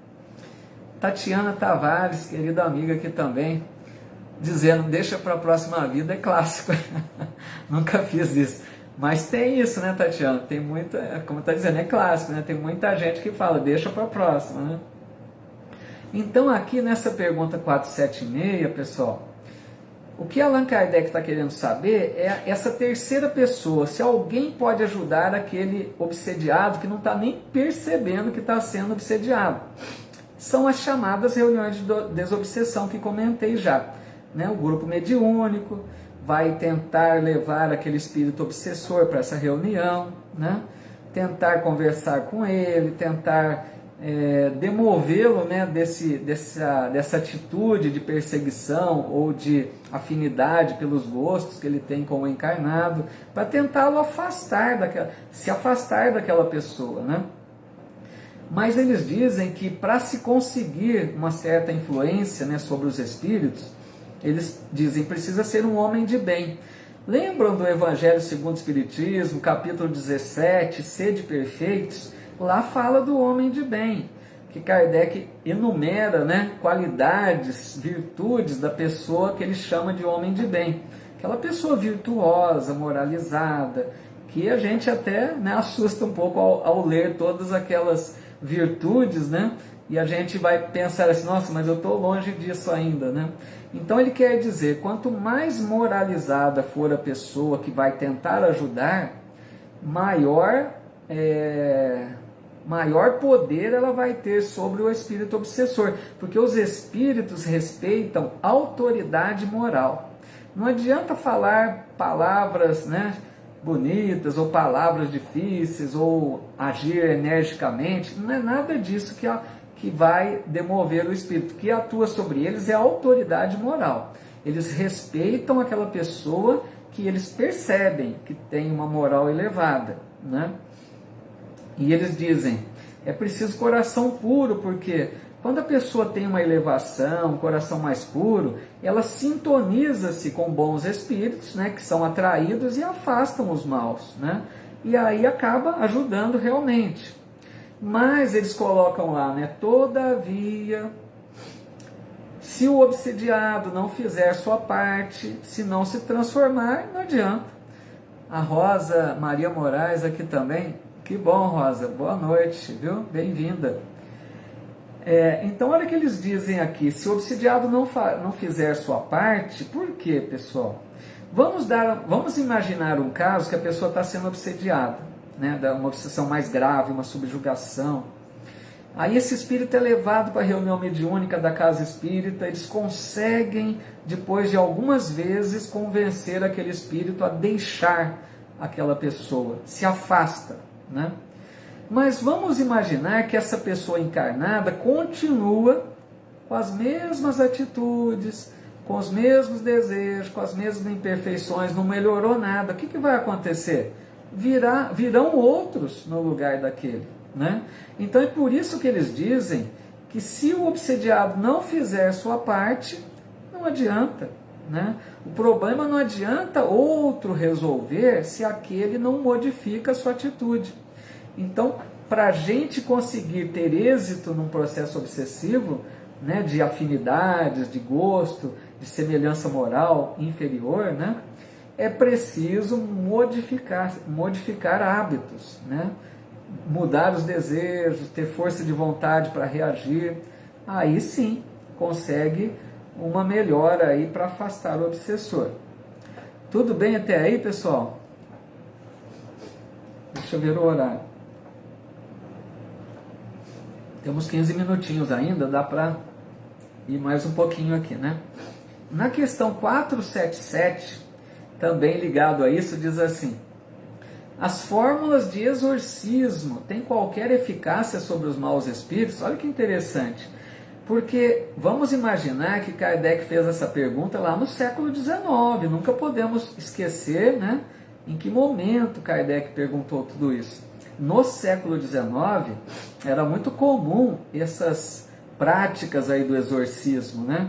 Speaker 1: Tatiana Tavares, querida amiga aqui também, dizendo, deixa para a próxima vida, é clássico. Nunca fiz isso. Mas tem isso, né, Tatiana? Tem muita, como está dizendo, é clássico, né? Tem muita gente que fala, deixa para a próxima, né? Então, aqui nessa pergunta 476, pessoal, o que Allan Kardec está querendo saber é essa terceira pessoa, se alguém pode ajudar aquele obsediado que não está nem percebendo que está sendo obsediado. São as chamadas reuniões de desobsessão que comentei já. Né? O grupo mediúnico vai tentar levar aquele espírito obsessor para essa reunião, né? Tentar conversar com ele, tentar demovê-lo, né, dessa atitude de perseguição ou de afinidade pelos gostos que ele tem com o encarnado, para tentá-lo se afastar daquela pessoa, né? Mas eles dizem que para se conseguir uma certa influência, né, sobre os espíritos, eles dizem precisa ser um homem de bem. Lembram do Evangelho segundo o Espiritismo, capítulo 17, Sede Perfeitos? Lá fala do homem de bem, que Kardec enumera, né, qualidades, virtudes da pessoa que ele chama de homem de bem. Aquela pessoa virtuosa, moralizada, que a gente até, né, assusta um pouco ao ler todas aquelas virtudes, né? E a gente vai pensar assim, nossa, mas eu estou longe disso ainda, né? Então ele quer dizer, quanto mais moralizada for a pessoa que vai tentar ajudar, maior poder ela vai ter sobre o espírito obsessor, porque os espíritos respeitam autoridade moral. Não adianta falar palavras, né, bonitas, ou palavras difíceis, ou agir energicamente, não é nada disso que vai demover o espírito. O que atua sobre eles é a autoridade moral. Eles respeitam aquela pessoa que eles percebem que tem uma moral elevada, né? E eles dizem, é preciso coração puro, porque quando a pessoa tem uma elevação, um coração mais puro, ela sintoniza-se com bons espíritos, né, que são atraídos e afastam os maus, né? E aí acaba ajudando realmente. Mas eles colocam lá, né, todavia, se o obsidiado não fizer sua parte, se não se transformar, não adianta. A Rosa Maria Moraes aqui também, que bom, Rosa, boa noite, viu? Bem-vinda. Então, olha o que eles dizem aqui, se o obsidiado não fizer sua parte, por quê, pessoal? Vamos imaginar um caso que a pessoa está sendo obsediada, né, uma obsessão mais grave, uma subjugação. Aí esse espírito é levado para a reunião mediúnica da casa espírita, eles conseguem, depois de algumas vezes, convencer aquele espírito a deixar aquela pessoa, se afasta, né? Mas vamos imaginar que essa pessoa encarnada continua com as mesmas atitudes, com os mesmos desejos, com as mesmas imperfeições, não melhorou nada. O que vai acontecer? Virão outros no lugar daquele, né? Então é por isso que eles dizem que se o obsediado não fizer sua parte, não adianta, né? O problema não adianta outro resolver se aquele não modifica a sua atitude. Então, para a gente conseguir ter êxito num processo obsessivo, né, de afinidades, de gosto, de semelhança moral inferior, né, é preciso modificar hábitos, né, mudar os desejos, ter força de vontade para reagir. Aí sim consegue uma melhora aí para afastar o obsessor. Tudo bem até aí, pessoal? Deixa eu ver o horário. Temos 15 minutinhos ainda, dá para ir mais um pouquinho aqui, né? Na questão 477, também ligado a isso, diz assim: as fórmulas de exorcismo têm qualquer eficácia sobre os maus espíritos? Olha que interessante, porque vamos imaginar que Kardec fez essa pergunta lá no século XIX, nunca podemos esquecer, né, em que momento Kardec perguntou tudo isso. No século XIX, era muito comum essas práticas aí do exorcismo, né?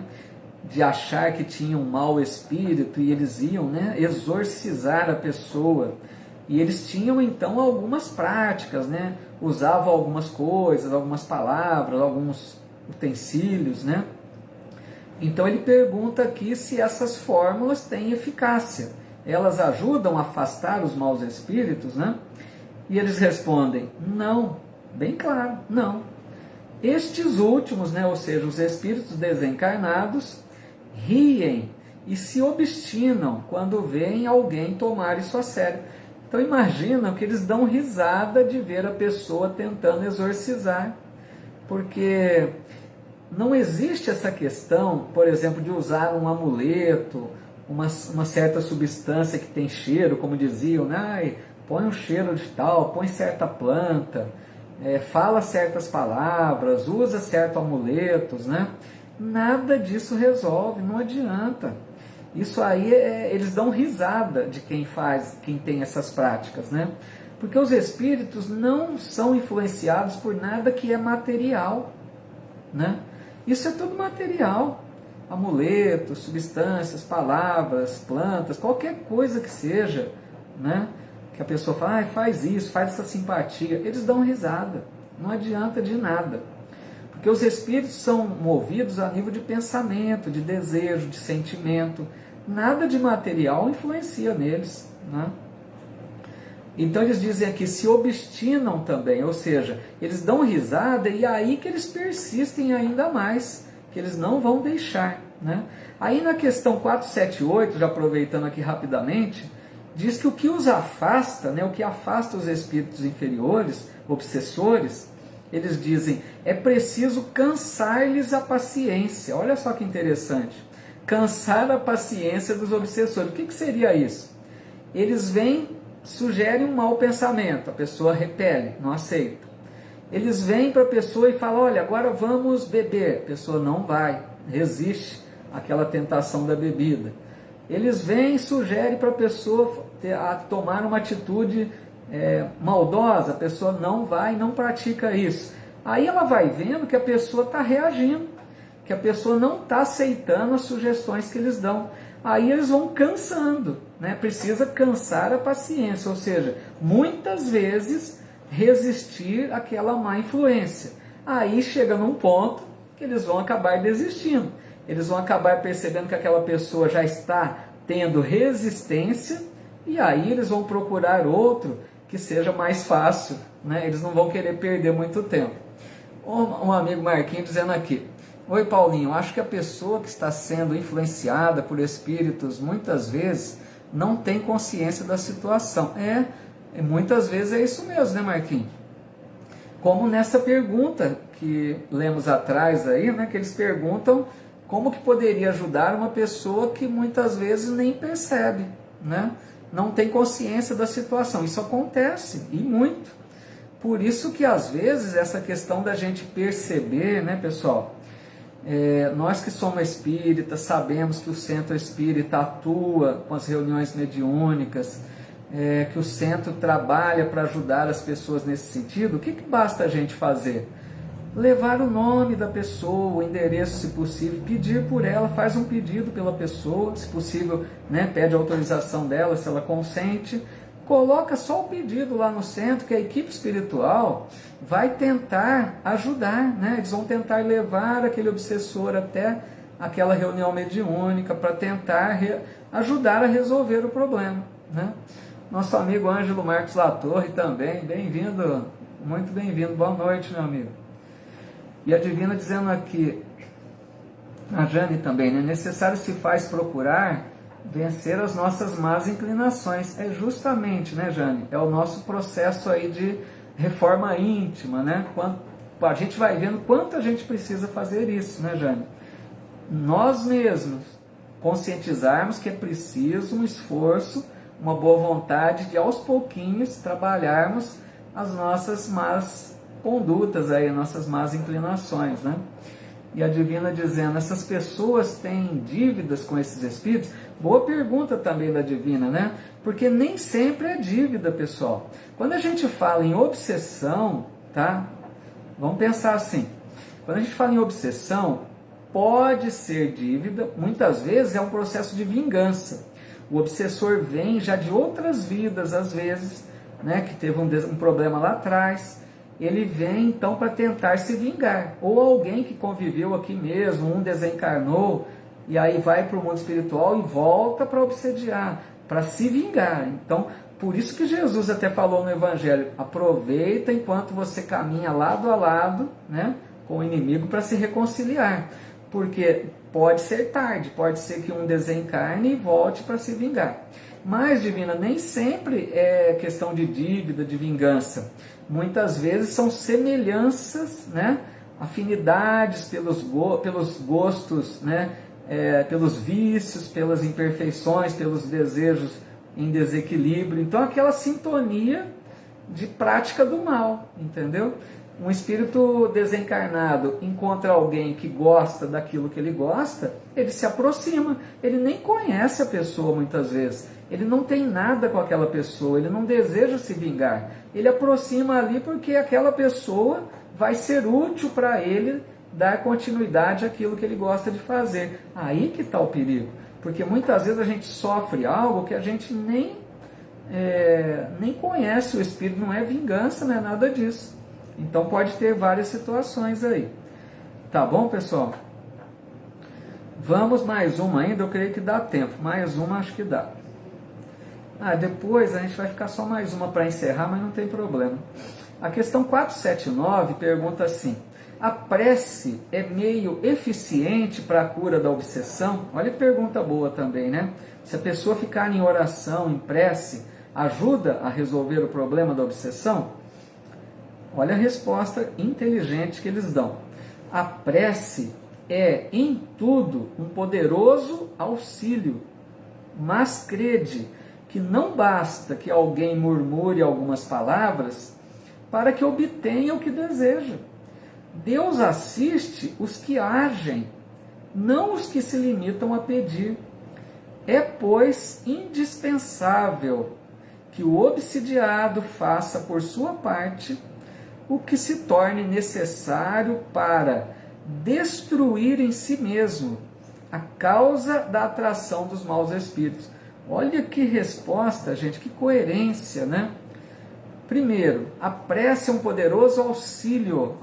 Speaker 1: De achar que tinha um mau espírito e eles iam, né, exorcizar a pessoa. E eles tinham então algumas práticas, né? Usavam algumas coisas, algumas palavras, alguns utensílios, né? Então ele pergunta aqui se essas fórmulas têm eficácia. Elas ajudam a afastar os maus espíritos, né? E eles respondem, não, bem claro, não. Estes últimos, né, ou seja, os espíritos desencarnados, riem e se obstinam quando veem alguém tomar isso a sério. Então imaginam que eles dão risada de ver a pessoa tentando exorcizar, porque não existe essa questão, por exemplo, de usar um amuleto, uma certa substância que tem cheiro, como diziam, né? Ai, põe um cheiro de tal, põe certa planta, fala certas palavras, usa certos amuletos, né? Nada disso resolve, não adianta. Isso aí, eles dão risada de quem tem essas práticas, né? Porque os espíritos não são influenciados por nada que é material, né? Isso é tudo material. Amuletos, substâncias, palavras, plantas, qualquer coisa que seja, né? Que a pessoa fala, faz isso, faz essa simpatia. Eles dão risada. Não adianta de nada. Porque os espíritos são movidos a nível de pensamento, de desejo, de sentimento. Nada de material influencia neles, né? Então eles dizem aqui, se obstinam também, ou seja, eles dão risada e é aí que eles persistem ainda mais, que eles não vão deixar, né? Aí na questão 478, já aproveitando aqui rapidamente, diz que o que os afasta, né, o que afasta os espíritos inferiores, obsessores, eles dizem, é preciso cansar-lhes a paciência. Olha só que interessante. Cansar a paciência dos obsessores. O que seria isso? Eles sugerem um mau pensamento, a pessoa repele, não aceita. Eles vêm para a pessoa e falam, olha, agora vamos beber. A pessoa não vai, resiste àquela tentação da bebida. Eles vêm e sugerem para a pessoa a tomar uma atitude maldosa, a pessoa não vai, não pratica isso. Aí ela vai vendo que a pessoa está reagindo, que a pessoa não está aceitando as sugestões que eles dão. Aí eles vão cansando, né? Precisa cansar a paciência, ou seja, muitas vezes resistir àquela má influência. Aí chega num ponto que eles vão acabar desistindo. Eles vão acabar percebendo que aquela pessoa já está tendo resistência e aí eles vão procurar outro que seja mais fácil, né? Eles não vão querer perder muito tempo. Um amigo Marquinhos dizendo aqui, oi Paulinho, acho que a pessoa que está sendo influenciada por espíritos muitas vezes não tem consciência da situação. Muitas vezes é isso mesmo, né Marquinhos? Como nessa pergunta que lemos atrás aí, né, que eles perguntam como que poderia ajudar uma pessoa que muitas vezes nem percebe, né? Não tem consciência da situação. Isso acontece, e muito. Por isso que às vezes essa questão da gente perceber, né, pessoal, nós que somos espíritas, sabemos que o centro espírita atua com as reuniões mediúnicas, que o centro trabalha para ajudar as pessoas nesse sentido. O que basta a gente fazer? Levar o nome da pessoa, o endereço, se possível, pedir por ela, faz um pedido pela pessoa, se possível, né, pede a autorização dela, se ela consente, coloca só o pedido lá no centro, que a equipe espiritual vai tentar ajudar, né? Eles vão tentar levar aquele obsessor até aquela reunião mediúnica para tentar ajudar a resolver o problema, né? Nosso amigo Ângelo Marcos Latorre também, bem-vindo, muito bem-vindo, boa noite, meu amigo. E a Divina dizendo aqui, a Jane também, né? Necessário se faz procurar vencer as nossas más inclinações. É justamente, né, Jane? É o nosso processo aí de reforma íntima, né? A gente vai vendo quanto a gente precisa fazer isso, né, Jane? Nós mesmos conscientizarmos que é preciso um esforço, uma boa vontade de aos pouquinhos trabalharmos as nossas más condutas aí, nossas más inclinações, né? E a Divina dizendo, essas pessoas têm dívidas com esses espíritos? Boa pergunta também da Divina, né? Porque nem sempre é dívida, pessoal. Quando a gente fala em obsessão, tá? Vamos pensar assim. Quando a gente fala em obsessão, pode ser dívida, muitas vezes é um processo de vingança. O obsessor vem já de outras vidas, às vezes, né? Que teve um problema lá atrás. Ele vem então para tentar se vingar, ou alguém que conviveu aqui mesmo, um desencarnou, e aí vai para o mundo espiritual e volta para obsediar, para se vingar. Então, por isso que Jesus até falou no Evangelho, aproveita enquanto você caminha lado a lado, né, com o inimigo para se reconciliar, porque pode ser tarde, pode ser que um desencarne e volte para se vingar. Mas, Divina, nem sempre é questão de dívida, de vingança. Muitas vezes são semelhanças, né? Afinidades pelos gostos, né? Pelos vícios, pelas imperfeições, pelos desejos em desequilíbrio. Então, aquela sintonia de prática do mal, entendeu? Um espírito desencarnado encontra alguém que gosta daquilo que ele gosta, ele se aproxima, ele nem conhece a pessoa muitas vezes, ele não tem nada com aquela pessoa, ele não deseja se vingar, ele aproxima ali porque aquela pessoa vai ser útil para ele dar continuidade àquilo que ele gosta de fazer. Aí que está o perigo, porque muitas vezes a gente sofre algo que a gente nem conhece o espírito, não é vingança, não é nada disso. Então pode ter várias situações aí. Tá bom, pessoal? Vamos mais uma ainda, eu creio que dá tempo. Mais uma acho que dá. Depois a gente vai ficar só mais uma para encerrar, mas não tem problema. A questão 479 pergunta assim: a prece é meio eficiente para a cura da obsessão? Olha que pergunta boa também, né? Se a pessoa ficar em oração, em prece, ajuda a resolver o problema da obsessão? Olha a resposta inteligente que eles dão. A prece é, em tudo, um poderoso auxílio, mas crede que não basta que alguém murmure algumas palavras para que obtenha o que deseja. Deus assiste os que agem, não os que se limitam a pedir. É, pois, indispensável que o obsidiado faça por sua parte o que se torne necessário para destruir em si mesmo a causa da atração dos maus espíritos. Olha que resposta, gente, que coerência, né? Primeiro, a prece é um poderoso auxílio.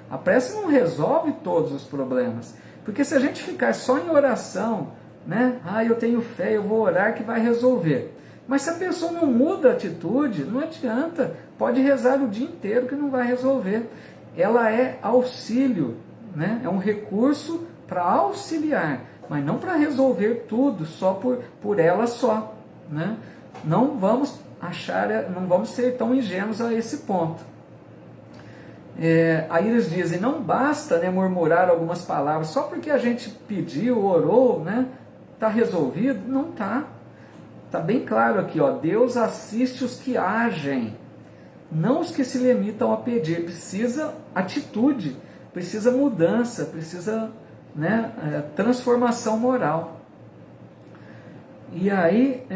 Speaker 1: A prece não resolve todos os problemas, porque se a gente ficar só em oração, né? Eu tenho fé, eu vou orar que vai resolver. Mas se a pessoa não muda a atitude, não adianta. Pode rezar o dia inteiro que não vai resolver. Ela é auxílio, né? É um recurso para auxiliar, mas não para resolver tudo só por ela só, né? Não vamos ser tão ingênuos a esse ponto. Aí eles dizem, não basta, né, murmurar algumas palavras, só porque a gente pediu, orou, né? Está resolvido? Não está. Está bem claro aqui, ó, Deus assiste os que agem. não os que se limitam a pedir. Precisa atitude, precisa mudança, precisa, né, transformação moral. E aí,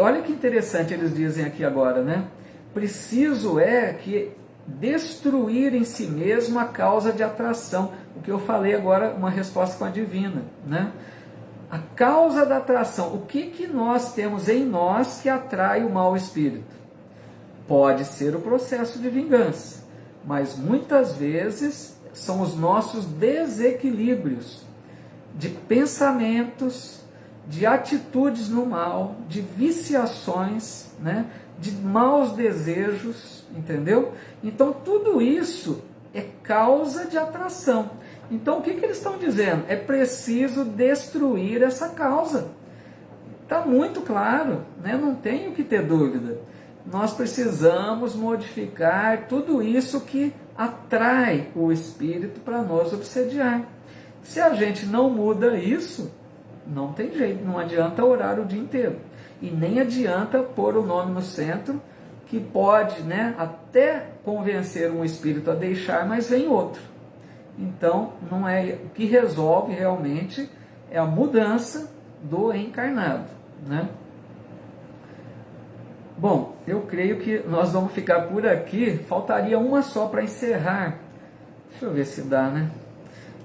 Speaker 1: olha que interessante eles dizem aqui agora, né? Preciso é que destruir em si mesmo a causa de atração. O que eu falei agora, uma resposta com a divina, né? A causa da atração. O que nós temos em nós que atrai o mau espírito? Pode ser o processo de vingança, mas muitas vezes são os nossos desequilíbrios de pensamentos, de atitudes no mal, de viciações, né? De maus desejos, entendeu? Então tudo isso é causa de atração. Então o que eles estão dizendo? É preciso destruir essa causa. Está muito claro, né? Não tem o que ter dúvida. Nós precisamos modificar tudo isso que atrai o espírito para nos obsediar. Se a gente não muda isso, não tem jeito, não adianta orar o dia inteiro. E nem adianta pôr o nome no centro, que pode, né, até convencer um espírito a deixar, mas vem outro. Então, não é o que resolve realmente é a mudança do encarnado, né? Bom, eu creio que nós vamos ficar por aqui. Faltaria uma só para encerrar. Deixa eu ver se dá, né?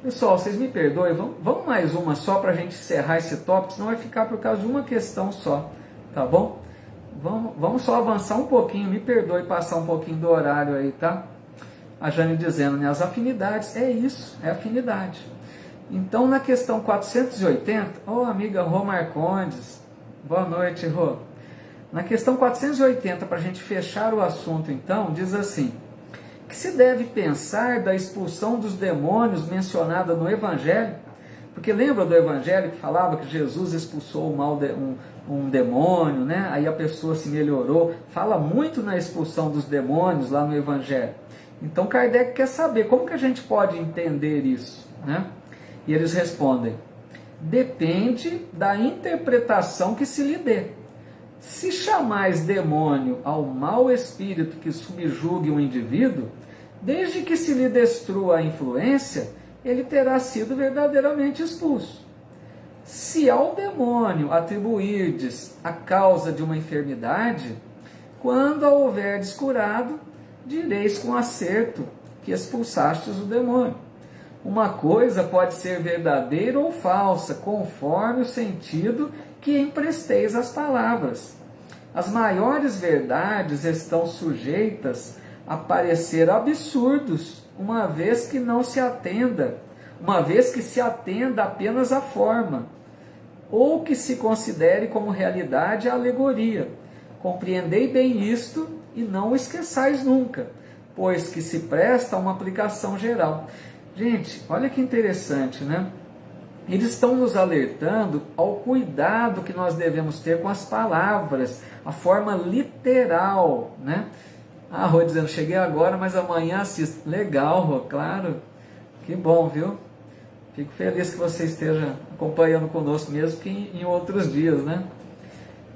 Speaker 1: Pessoal, vocês me perdoem, vamos mais uma só para a gente encerrar esse tópico, senão vai ficar por causa de uma questão só, tá bom? Vamos só avançar um pouquinho, me perdoe passar um pouquinho do horário aí, tá? A Jane dizendo, né, as afinidades, é isso, é afinidade. Então, na questão 480, amiga Rô Marcondes, boa noite, Rô. Na questão 480, para a gente fechar o assunto então, diz assim, que se deve pensar da expulsão dos demônios mencionada no Evangelho? Porque lembra do Evangelho que falava que Jesus expulsou um demônio, né? Aí a pessoa se melhorou. Fala muito na expulsão dos demônios lá no Evangelho. Então Kardec quer saber como que a gente pode entender isso, né? E eles respondem, depende da interpretação que se lhe dê. Se chamais demônio ao mau espírito que subjugue um indivíduo, desde que se lhe destrua a influência, ele terá sido verdadeiramente expulso. Se ao demônio atribuirdes a causa de uma enfermidade, quando a houverdes curado, direis com acerto que expulsastes o demônio. Uma coisa pode ser verdadeira ou falsa, conforme o sentido que empresteis às palavras. As maiores verdades estão sujeitas a parecer absurdos, uma vez que se atenda apenas à forma, ou que se considere como realidade a alegoria. Compreendei bem isto e não o esqueçais nunca, pois que se presta a uma aplicação geral. Gente, olha que interessante, né? Eles estão nos alertando ao cuidado que nós devemos ter com as palavras, a forma literal, né? Rô dizendo, cheguei agora, mas amanhã assisto. Legal, Rô, claro. Que bom, viu? Fico feliz que você esteja acompanhando conosco, mesmo que em outros dias, né?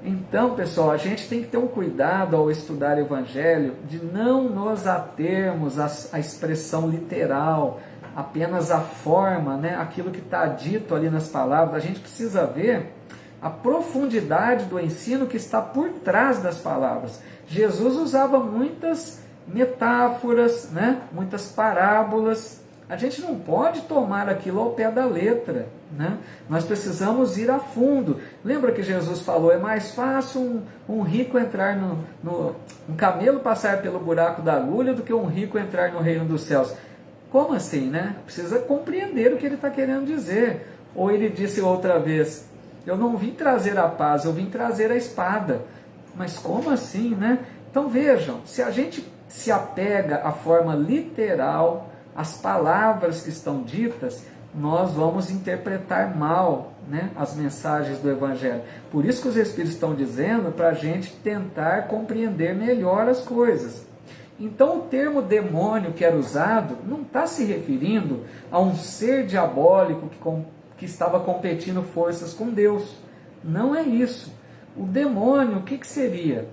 Speaker 1: Então, pessoal, a gente tem que ter um cuidado ao estudar o Evangelho de não nos atermos à expressão literal, apenas a forma, né? Aquilo que está dito ali nas palavras. A gente precisa ver a profundidade do ensino que está por trás das palavras. Jesus usava muitas metáforas, né? Muitas parábolas. A gente não pode tomar aquilo ao pé da letra, né? Nós precisamos ir a fundo. Lembra que Jesus falou, é mais fácil um rico entrar um camelo passar pelo buraco da agulha do que um rico entrar no reino dos céus. Como assim, né? Precisa compreender o que ele está querendo dizer. Ou ele disse outra vez, eu não vim trazer a paz, eu vim trazer a espada. Mas como assim, né? Então vejam, se a gente se apega à forma literal, às palavras que estão ditas, nós vamos interpretar mal, né, as mensagens do Evangelho. Por isso que os Espíritos estão dizendo para a gente tentar compreender melhor as coisas. Então o termo demônio que era usado não está se referindo a um ser diabólico que estava competindo forças com Deus. Não é isso. O demônio, o que seria?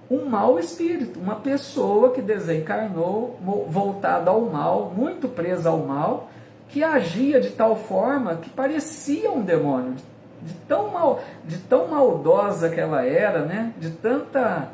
Speaker 1: Um mau espírito, uma pessoa que desencarnou, voltada ao mal, muito presa ao mal, que agia de tal forma que parecia um demônio, de tão maldosa que ela era, né? De tanta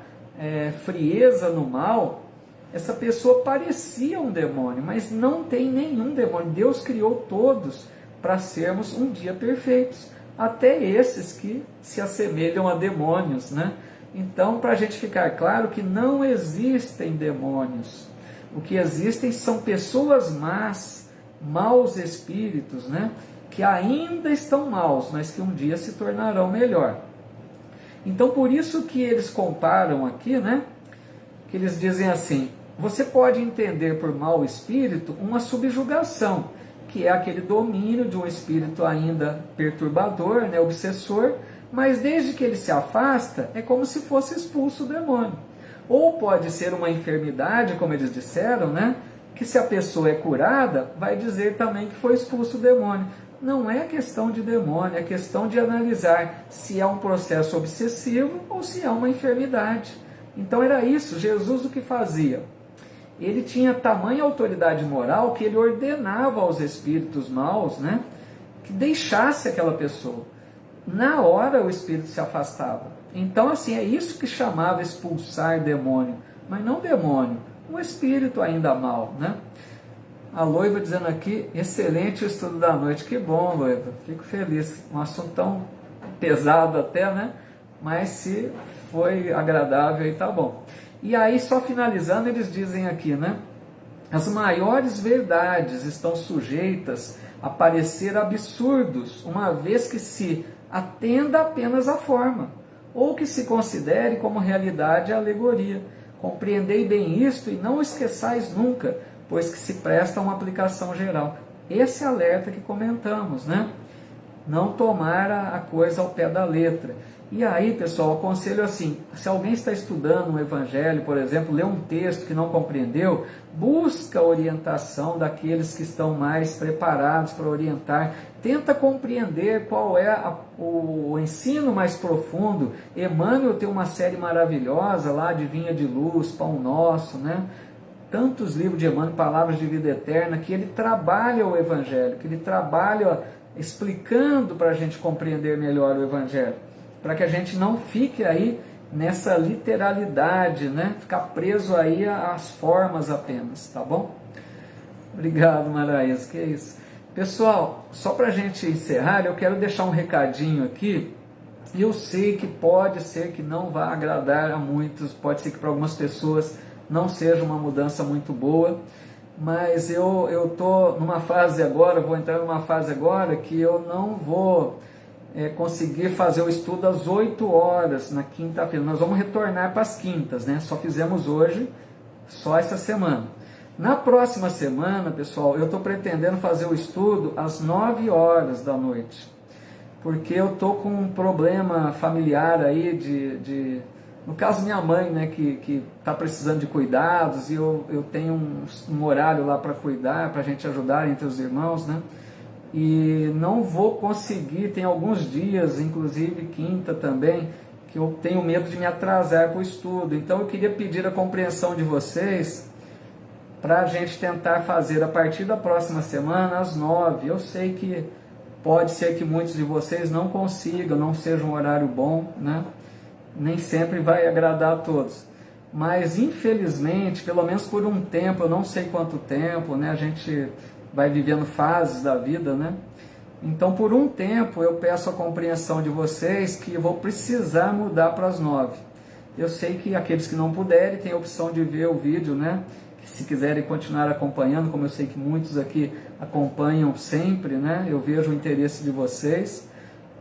Speaker 1: frieza no mal, essa pessoa parecia um demônio, mas não tem nenhum demônio. Deus criou todos para sermos um dia perfeitos, até esses que se assemelham a demônios, né? Então, para a gente ficar claro que não existem demônios. O que existem são pessoas más, maus espíritos, né? Que ainda estão maus, mas que um dia se tornarão melhor. Então, por isso que eles comparam aqui, né? Que eles dizem assim: você pode entender por mau espírito uma subjugação, que é aquele domínio de um espírito ainda perturbador, né? Obsessor, mas desde que ele se afasta, é como se fosse expulso o demônio. Ou pode ser uma enfermidade, como eles disseram, né? Que se a pessoa é curada, vai dizer também que foi expulso o demônio. Não é questão de demônio, é questão de analisar se é um processo obsessivo ou se é uma enfermidade. Então era isso, Jesus o que fazia? Ele tinha tamanha autoridade moral que ele ordenava aos espíritos maus, né? Que deixasse aquela pessoa. Na hora o espírito se afastava. Então, assim, é isso que chamava expulsar demônio, mas não demônio, um espírito ainda mal, né? A Loiva dizendo aqui, excelente o estudo da noite. Que bom, Loiva, fico feliz. Um assunto tão pesado até, né? Mas se foi agradável, aí tá bom. E aí, só finalizando, eles dizem aqui, né? As maiores verdades estão sujeitas a parecer absurdos, uma vez que se atenda apenas à forma, ou que se considere como realidade a alegoria. Compreendei bem isto e não esqueçais nunca, pois que se presta a uma aplicação geral. Esse alerta que comentamos, né? Não tomar a coisa ao pé da letra. E aí, pessoal, aconselho assim, se alguém está estudando um evangelho, por exemplo, lê um texto que não compreendeu, busca a orientação daqueles que estão mais preparados para orientar, tenta compreender qual é o ensino mais profundo. Emmanuel tem uma série maravilhosa lá, de Vinha de Luz, Pão Nosso, né? Tantos livros de Emmanuel, Palavras de Vida Eterna, que ele trabalha o evangelho, que ele trabalha explicando para a gente compreender melhor o evangelho, para que a gente não fique aí nessa literalidade, né? Ficar preso aí às formas apenas, tá bom? Obrigado, Maraísa, que é isso. Pessoal, só para a gente encerrar, eu quero deixar um recadinho aqui. Eu sei que pode ser que não vá agradar a muitos, pode ser que para algumas pessoas não seja uma mudança muito boa, mas eu estou numa fase agora, vou entrar numa fase agora que eu não vou conseguir fazer o estudo às 8 horas na quinta-feira. Nós vamos retornar para as quintas, né? Só fizemos hoje, só essa semana. Na próxima semana, pessoal, eu estou pretendendo fazer o estudo às 9 horas da noite, porque eu estou com um problema familiar aí no caso minha mãe, né, que está precisando de cuidados, e eu tenho um horário lá para cuidar, para a gente ajudar entre os irmãos, né? E não vou conseguir, tem alguns dias, inclusive quinta também, que eu tenho medo de me atrasar para o estudo. Então eu queria pedir a compreensão de vocês para a gente tentar fazer a partir da próxima semana às 9. Eu sei que pode ser que muitos de vocês não consigam, não seja um horário bom, né? Nem sempre vai agradar a todos. Mas infelizmente, pelo menos por um tempo, eu não sei quanto tempo, né? A gente vai vivendo fases da vida, né? Então, por um tempo, eu peço a compreensão de vocês que eu vou precisar mudar para as 9. Eu sei que aqueles que não puderem têm a opção de ver o vídeo, né? Se quiserem continuar acompanhando, como eu sei que muitos aqui acompanham sempre, né? Eu vejo o interesse de vocês.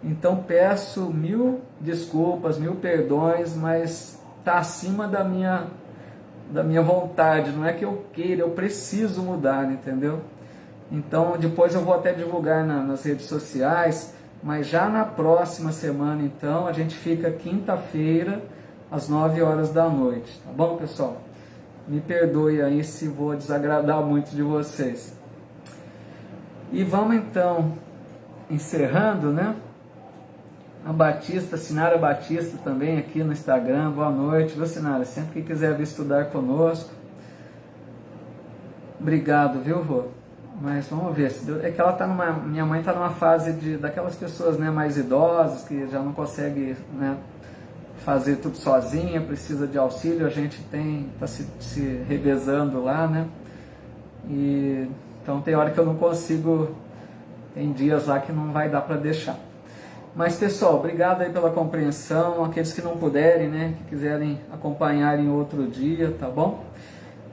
Speaker 1: Então, peço 1000 desculpas, 1000 perdões, mas está acima da minha vontade. Não é que eu queira, eu preciso mudar, entendeu? Então, depois eu vou até divulgar nas redes sociais, mas já na próxima semana, então, a gente fica quinta-feira, às 9 horas da noite. Tá bom, pessoal? Me perdoe aí se vou desagradar muito de vocês. E vamos, então, encerrando, né? A Batista, Sinara Batista também aqui no Instagram, boa noite, viu, Sinara? Sempre que quiser vir estudar conosco. Obrigado, viu, Rô? Mas vamos ver, é que ela tá minha mãe está numa fase daquelas pessoas, né, mais idosas, que já não consegue, né, fazer tudo sozinha, precisa de auxílio, a gente está se revezando lá, né? E então tem hora que eu não consigo, tem dias lá que não vai dar para deixar. Mas pessoal, obrigado aí pela compreensão, aqueles que não puderem, né, que quiserem acompanhar em outro dia, tá bom?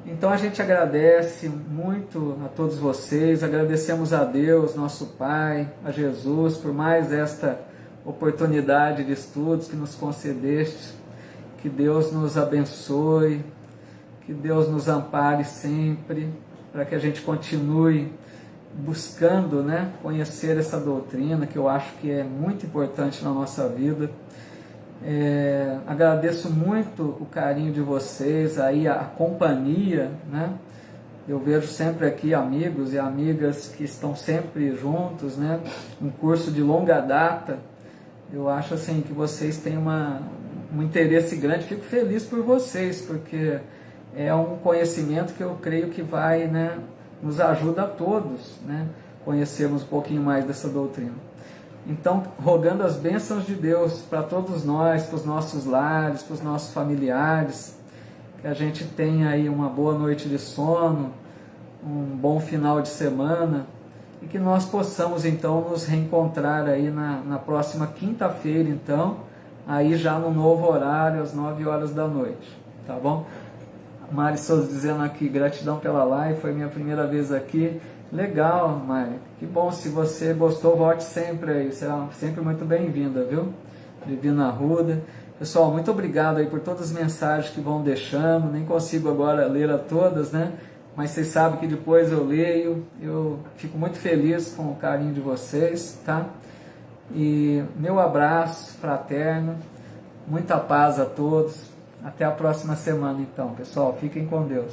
Speaker 1: Então a gente agradece muito a todos vocês, agradecemos a Deus, nosso Pai, a Jesus, por mais esta oportunidade de estudos que nos concedeste. Que Deus nos abençoe, que Deus nos ampare sempre, para que a gente continue buscando, né, conhecer essa doutrina, que eu acho que é muito importante na nossa vida. Agradeço muito o carinho de vocês, aí a companhia, né? Eu vejo sempre aqui amigos e amigas que estão sempre juntos, né? Um curso de longa data. Eu acho assim que vocês têm um interesse grande. Fico feliz por vocês, porque é um conhecimento que eu creio que vai, né, nos ajuda a todos, né, conhecermos um pouquinho mais dessa doutrina. Então, rogando as bênçãos de Deus para todos nós, para os nossos lares, para os nossos familiares, que a gente tenha aí uma boa noite de sono, um bom final de semana, e que nós possamos então nos reencontrar aí na próxima quinta-feira, então, aí já no novo horário, às 9 horas da noite, tá bom? Mari Souza dizendo aqui, gratidão pela live, foi minha primeira vez aqui. Legal, Mari, que bom, se você gostou, volte sempre aí, será sempre muito bem-vinda, viu? Divina Arruda. Pessoal, muito obrigado aí por todas as mensagens que vão deixando, nem consigo agora ler a todas, né? Mas vocês sabem que depois eu leio, eu fico muito feliz com o carinho de vocês, tá? E meu abraço fraterno, muita paz a todos. Até a próxima semana, então, pessoal. Fiquem com Deus.